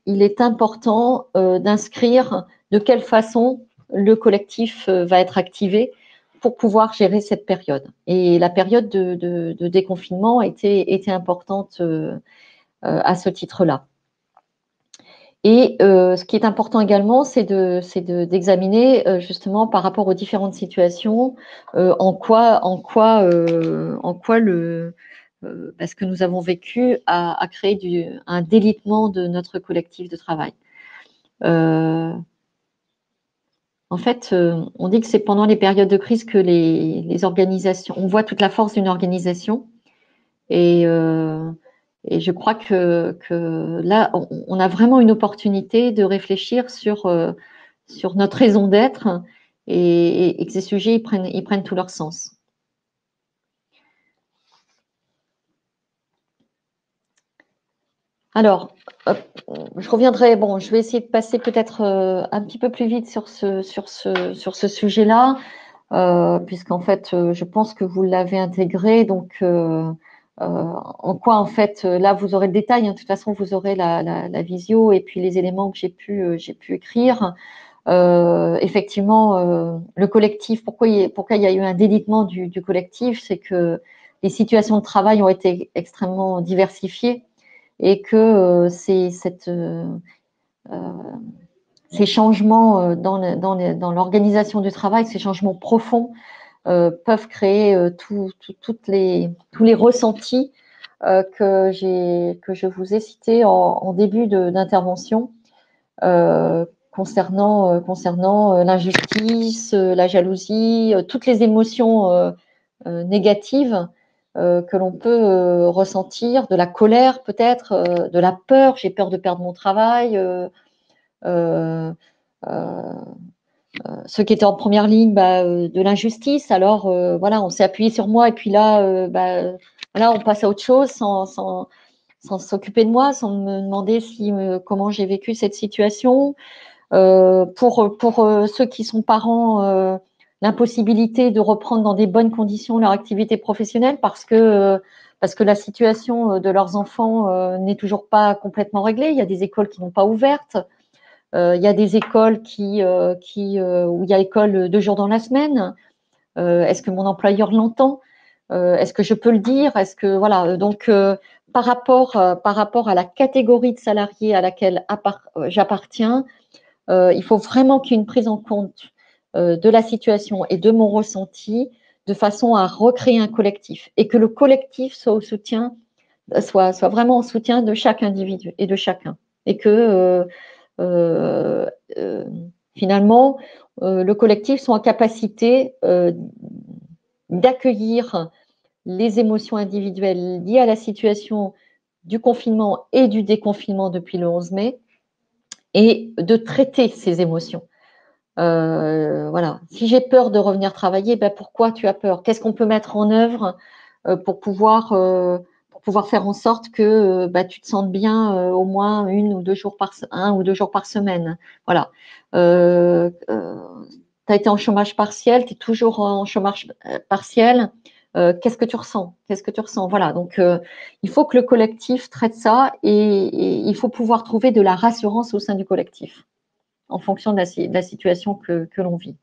est important d'inscrire de quelle façon le collectif va être activé pour pouvoir gérer cette période. Et la période de déconfinement était importante à ce titre-là. Et ce qui est important également, c'est d'examiner justement par rapport aux différentes situations en quoi ce que nous avons vécu a créé un délitement de notre collectif de travail. En fait, on dit que c'est pendant les périodes de crise que les organisations, on voit toute la force d'une organisation et je crois que là, on a vraiment une opportunité de réfléchir sur notre raison d'être et que ces sujets ils prennent tout leur sens. Alors, je reviendrai. Bon, je vais essayer de passer peut-être un petit peu plus vite sur ce sujet-là, puisqu'en fait, je pense que vous l'avez intégré. Donc, en quoi en fait, là, vous aurez le détail. Hein, de toute façon, vous aurez la visio et puis les éléments que j'ai pu écrire. Effectivement, le collectif. Pourquoi il y a eu un délitement du collectif, c'est que les situations de travail ont été extrêmement diversifiées. Et que ces changements dans l'organisation du travail, ces changements profonds peuvent créer tous les ressentis que je vous ai cités en début d'intervention concernant l'injustice, la jalousie, toutes les émotions négatives que l'on peut ressentir, de la colère peut-être, de la peur, j'ai peur de perdre mon travail. Ceux qui étaient en première ligne, de l'injustice. Alors voilà, on s'est appuyé sur moi et puis là, voilà, on passe à autre chose sans s'occuper de moi, sans me demander comment j'ai vécu cette situation. Pour ceux qui sont parents, l'impossibilité de reprendre dans des bonnes conditions leur activité professionnelle parce que la situation de leurs enfants n'est toujours pas complètement réglée. Il y a des écoles qui n'ont pas ouvertes. Il y a des écoles où il y a école 2 jours dans la semaine. Est-ce que mon employeur l'entend? Est-ce que je peux le dire? Est-ce que voilà. Donc par rapport à la catégorie de salariés à laquelle j'appartiens, il faut vraiment qu'il y ait une prise en compte de la situation et de mon ressenti de façon à recréer un collectif et que le collectif soit vraiment au soutien de chaque individu et de chacun. Et que finalement, le collectif soit en capacité d'accueillir les émotions individuelles liées à la situation du confinement et du déconfinement depuis le 11 mai et de traiter ces émotions. Voilà. Si j'ai peur de revenir travailler, pourquoi tu as peur? Qu'est-ce qu'on peut mettre en œuvre pour pouvoir faire en sorte que tu te sentes bien au moins 1 ou 2 jours par semaine. Voilà. as été en chômage partiel, tu es toujours en chômage partiel. Qu'est-ce que tu ressens? Qu'est-ce que tu ressens? Voilà. Donc, il faut que le collectif traite ça et il faut pouvoir trouver de la rassurance au sein du collectif en fonction de la situation que l'on vit.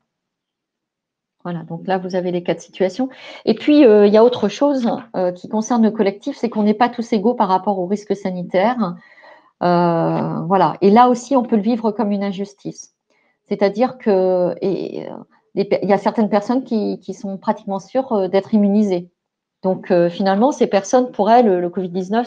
Voilà. Donc là, vous avez les quatre situations. Et puis, il y a autre chose qui concerne le collectif, c'est qu'on n'est pas tous égaux par rapport aux risques sanitaires. Voilà. Et là aussi, on peut le vivre comme une injustice. C'est-à-dire que il y a certaines personnes qui sont pratiquement sûres d'être immunisées. Donc finalement, ces personnes, pour elles, le Covid-19,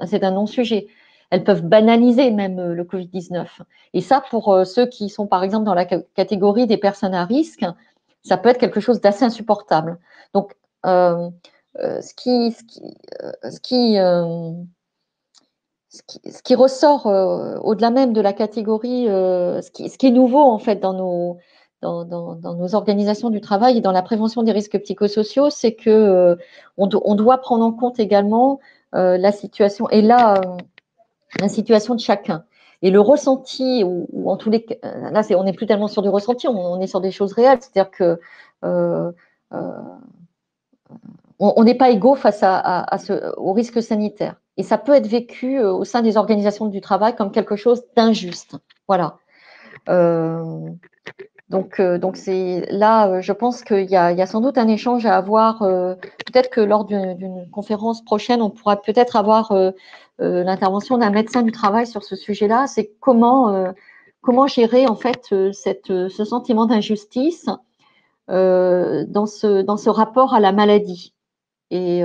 c'est un non-sujet. Elles peuvent banaliser même le Covid-19. Et ça, pour ceux qui sont par exemple dans la catégorie des personnes à risque, ça peut être quelque chose d'assez insupportable. Donc, euh, euh, ce qui, ce qui, euh, ce qui, euh, ce qui ressort au-delà même de la catégorie, ce qui est nouveau en fait dans nos organisations du travail et dans la prévention des risques psychosociaux, c'est que on doit prendre en compte également la situation et là la situation de chacun et le ressenti ou en tous les cas, là on n'est plus tellement sur du ressenti, on est sur des choses réelles, c'est-à-dire que euh, euh, on n'est pas égaux face au risque sanitaire. Et ça peut être vécu au sein des organisations du travail comme quelque chose d'injuste. Voilà. Euh, donc c'est là, je pense qu'il y a sans doute un échange à avoir. Peut-être que lors d'une conférence prochaine, on pourra peut-être avoir l'intervention d'un médecin du travail sur ce sujet-là. C'est comment gérer en fait ce sentiment d'injustice dans ce rapport à la maladie. Et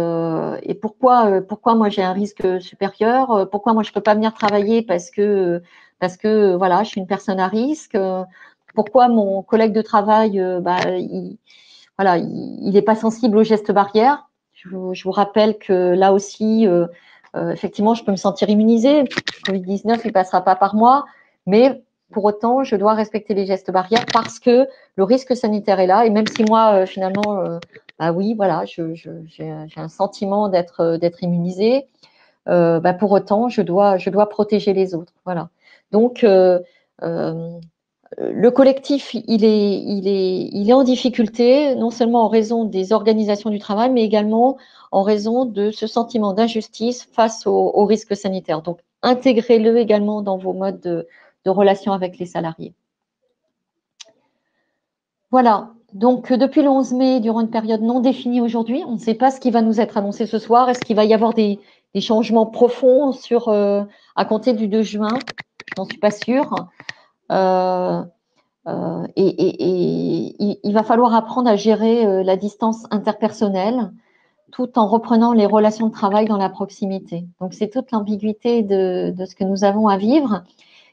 pourquoi moi j'ai un risque supérieur, pourquoi moi je peux pas venir travailler parce que voilà, je suis une personne à risque, pourquoi mon collègue de travail voilà, il n'est pas sensible aux gestes barrières. Je vous rappelle que là aussi effectivement je peux me sentir immunisée, le Covid-19 il passera pas par moi, mais pour autant je dois respecter les gestes barrières parce que le risque sanitaire est là et même si moi finalement ah oui, voilà, j'ai un sentiment d'être immunisée. Pour autant, je dois protéger les autres. Voilà. Donc, euh, le collectif, il est en difficulté, non seulement en raison des organisations du travail, mais également en raison de ce sentiment d'injustice face aux risques sanitaires. Donc, intégrez-le également dans vos modes de relation avec les salariés. Voilà. Donc, depuis le 11 mai, durant une période non définie aujourd'hui, on ne sait pas ce qui va nous être annoncé ce soir. Est-ce qu'il va y avoir des changements profonds à compter du 2 juin? Je n'en suis pas sûre. Euh, il va falloir apprendre à gérer la distance interpersonnelle tout en reprenant les relations de travail dans la proximité. Donc, c'est toute l'ambiguïté de ce que nous avons à vivre.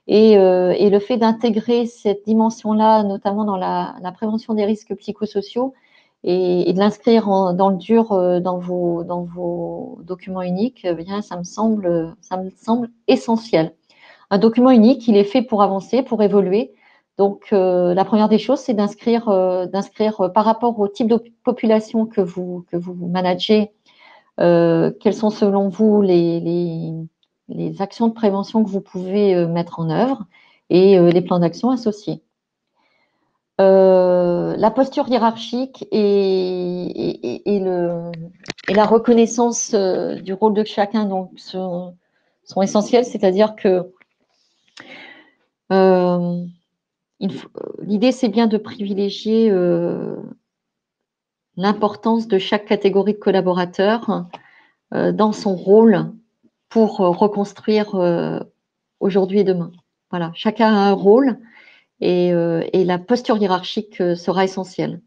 Et le fait d'intégrer cette dimension-là, notamment dans la prévention des risques psychosociaux, et de l'inscrire dans le dur dans vos documents uniques, eh bien, ça me semble essentiel. Un document unique, il est fait pour avancer, pour évoluer. Donc, la première des choses, c'est d'inscrire par rapport au type de population que vous managez, quelles sont selon vous les actions de prévention que vous pouvez mettre en œuvre et les plans d'action associés. La posture hiérarchique et la reconnaissance du rôle de chacun donc, sont essentiels, c'est-à-dire que euh, l'idée, c'est bien de privilégier l'importance de chaque catégorie de collaborateurs dans son rôle pour reconstruire aujourd'hui et demain. Voilà, chacun a un rôle et la posture hiérarchique sera essentielle.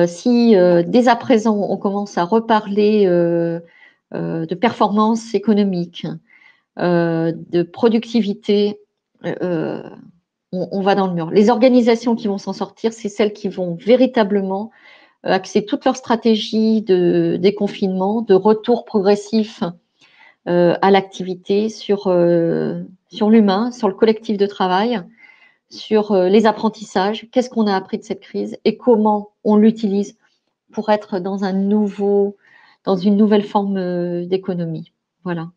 Si dès à présent on commence à reparler de performance économique, de productivité, euh, on va dans le mur. Les organisations qui vont s'en sortir, c'est celles qui vont véritablement axer toute leur stratégie de déconfinement, de retour progressif à l'activité sur l'humain, sur le collectif de travail, sur les apprentissages, qu'est-ce qu'on a appris de cette crise et comment on l'utilise pour être dans une nouvelle forme d'économie. Voilà.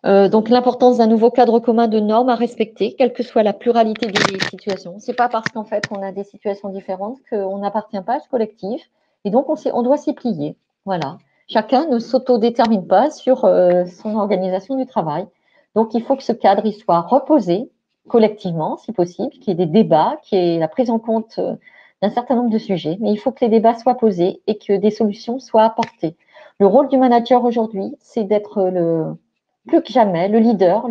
Donc l'importance d'un nouveau cadre commun de normes à respecter, quelle que soit la pluralité des situations. C'est pas parce qu'en fait on a des situations différentes qu'on n'appartient pas à ce collectif, et donc on doit s'y plier. Voilà. Chacun ne s'autodétermine pas sur son organisation du travail. Donc il faut que ce cadre il soit reposé collectivement, si possible, qu'il y ait des débats, qu'il y ait la prise en compte d'un certain nombre de sujets, mais il faut que les débats soient posés et que des solutions soient apportées. Le rôle du manager aujourd'hui, c'est d'être plus que jamais le leader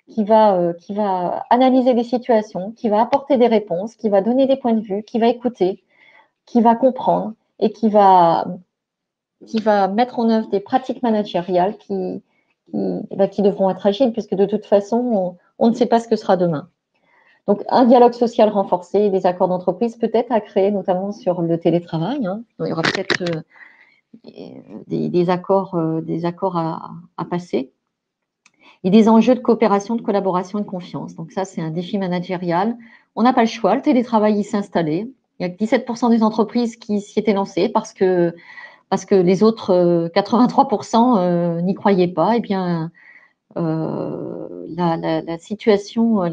qui va analyser les situations, qui va apporter des réponses, qui va donner des points de vue, qui va écouter, qui va comprendre et qui va mettre en œuvre des pratiques managériales qui devront être agiles, puisque de toute façon, on ne sait pas ce que sera demain. Donc, un dialogue social renforcé, des accords d'entreprise peut-être à créer, notamment sur le télétravail. Hein. Il y aura peut-être des accords à passer. Et des enjeux de coopération, de collaboration et de confiance. Donc ça, c'est un défi managérial. On n'a pas le choix, le télétravail, il s'est installé. Il y a que 17% des entreprises qui s'y étaient lancées parce que les autres 83% n'y croyaient pas. Eh bien, la situation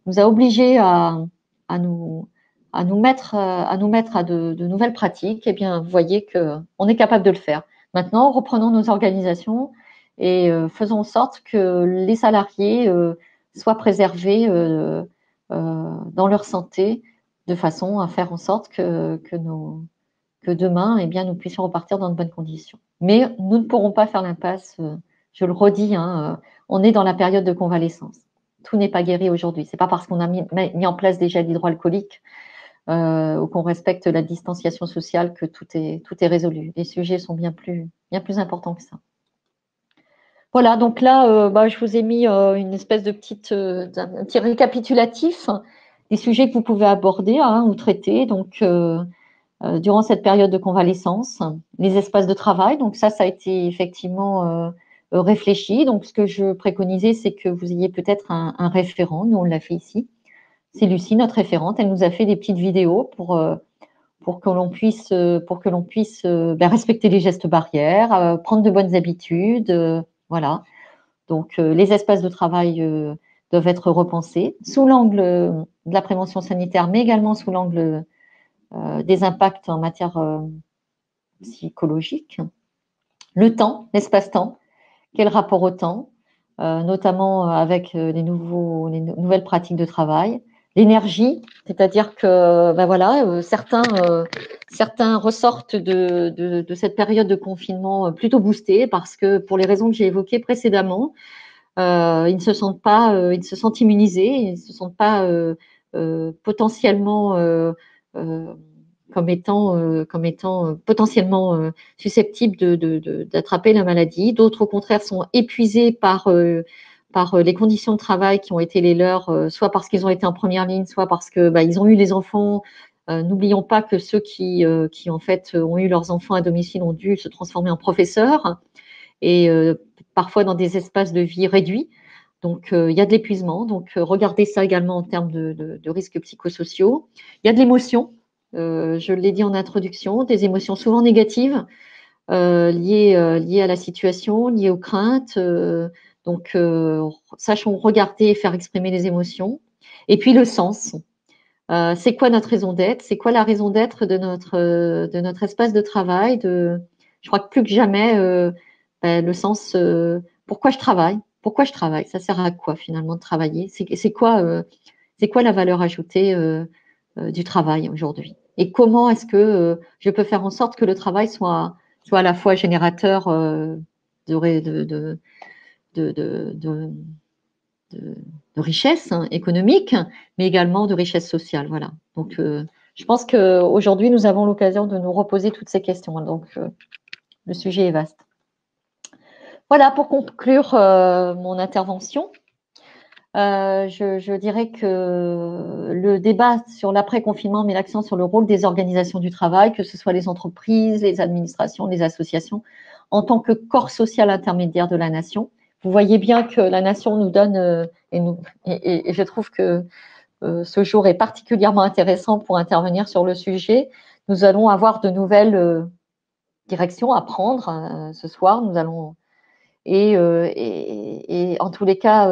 nous a obligés à nous mettre à de nouvelles pratiques. Eh bien, vous voyez que on est capable de le faire. Maintenant, reprenons nos organisations et faisons en sorte que les salariés soient préservés dans leur santé, de façon à faire en sorte que demain, eh bien, nous puissions repartir dans de bonnes conditions. Mais nous ne pourrons pas faire l'impasse. Je le redis, hein, on est dans la période de convalescence. Tout n'est pas guéri aujourd'hui. C'est pas parce qu'on a mis en place des gels hydroalcooliques ou qu'on respecte la distanciation sociale que tout est résolu. Les sujets sont bien plus importants que ça. Voilà, donc là, je vous ai mis une espèce de un petit récapitulatif des sujets que vous pouvez aborder ou traiter. Donc, durant cette période de convalescence, les espaces de travail. Donc ça a été effectivement réfléchi. Donc ce que je préconisais, c'est que vous ayez peut-être un référent. Nous, on l'a fait ici. C'est Lucie, notre référente. Elle nous a fait des petites vidéos pour que l'on puisse respecter les gestes barrières, prendre de bonnes habitudes. Voilà. Donc les espaces de travail doivent être repensés sous l'angle de la prévention sanitaire, mais également sous l'angle des impacts en matière psychologique. Le temps, l'espace-temps, quel rapport au temps, notamment avec les nouvelles pratiques de travail. L'énergie, c'est-à-dire que certains ressortent de cette période de confinement plutôt boostés parce que pour les raisons que j'ai évoquées précédemment, ils ne se sentent immunisés, ils ne se sentent pas potentiellement comme étant potentiellement susceptibles d'attraper la maladie. D'autres, au contraire, sont épuisés par les conditions de travail qui ont été les leurs, soit parce qu'ils ont été en première ligne, soit parce que ils ont eu les enfants. N'oublions pas que ceux qui en fait ont eu leurs enfants à domicile ont dû se transformer en professeurs et parfois dans des espaces de vie réduits. Donc, il y a de l'épuisement. Donc, regardez ça également en termes de risques psychosociaux. Il y a de l'émotion. Je l'ai dit en introduction, des émotions souvent négatives liées à la situation, liées aux craintes. Donc, sachons regarder et faire exprimer les émotions. Et puis, le sens. C'est quoi notre raison d'être? C'est quoi la raison d'être de notre espace de travail? Je crois que plus que jamais, le sens, pourquoi je travaille? Pourquoi je travaille? Ça sert à quoi finalement de travailler? C'est quoi la valeur ajoutée du travail aujourd'hui? Et comment est-ce que je peux faire en sorte que le travail soit à la fois générateur de, de, de, de, de, de richesse économique, mais également de richesse sociale. Voilà. Donc, je pense qu'aujourd'hui, nous avons l'occasion de nous reposer toutes ces questions. Donc, le sujet est vaste. Voilà, pour conclure mon intervention, je dirais que le débat sur l'après-confinement met l'accent sur le rôle des organisations du travail, que ce soit les entreprises, les administrations, les associations, en tant que corps social intermédiaire de la nation. Vous voyez bien que la nation nous donne, et je trouve que ce jour est particulièrement intéressant pour intervenir sur le sujet. Nous allons avoir de nouvelles directions à prendre ce soir. et en tous les cas,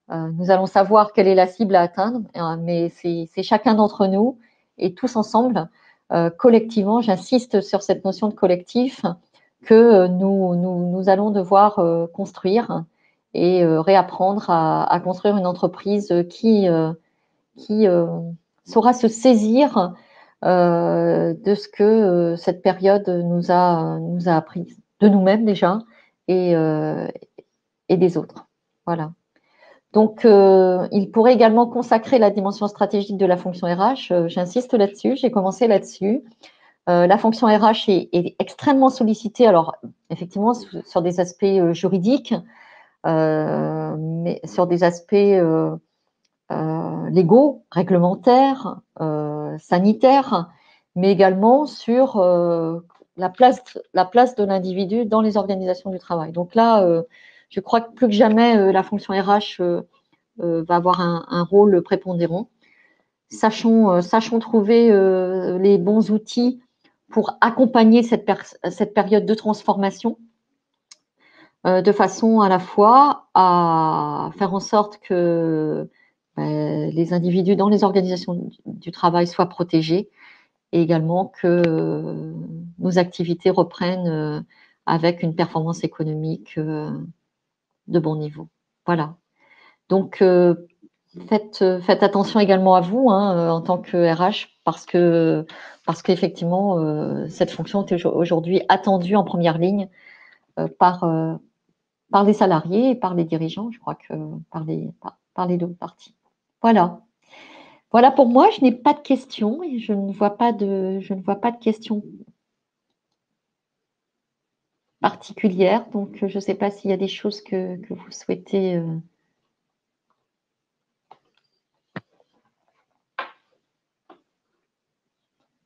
nous allons savoir quelle est la cible à atteindre, mais c'est chacun d'entre nous et tous ensemble, collectivement, j'insiste sur cette notion de collectif, que nous allons devoir construire et réapprendre à construire une entreprise qui saura se saisir de ce que cette période nous a appris de nous-mêmes déjà et, euh, et des autres. Voilà. Donc, il pourrait également consacrer la dimension stratégique de la fonction RH. J'insiste là-dessus, j'ai commencé là-dessus. La fonction RH est extrêmement sollicitée, alors effectivement sur des aspects juridiques, mais sur des aspects légaux, réglementaires, sanitaires, mais également sur la place de l'individu dans les organisations du travail. Donc là, je crois que plus que jamais, la fonction RH va avoir un rôle prépondérant. Sachons trouver les bons outils pour accompagner cette période de transformation de façon à la fois à faire en sorte que les individus dans les organisations du travail soient protégés et également que nos activités reprennent avec une performance économique de bon niveau. Voilà. Donc, faites attention également à vous en tant que RH parce qu'effectivement, cette fonction est aujourd'hui attendue en première ligne par les salariés et par les dirigeants, je crois que par les deux parties. Voilà. Voilà pour moi, je n'ai pas de questions et je ne vois pas de questions particulières. Donc, je ne sais pas s'il y a des choses que vous souhaitez.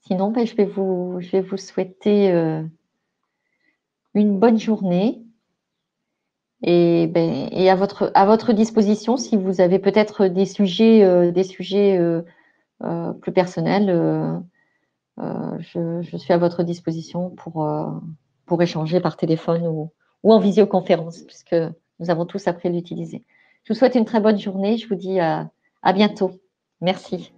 Sinon, je vais vous souhaiter une bonne journée et à votre disposition si vous avez peut-être des sujets plus personnels. Je suis à votre disposition pour échanger par téléphone ou en visioconférence, puisque nous avons tous appris à l'utiliser. Je vous souhaite une très bonne journée. Je vous dis à bientôt. Merci.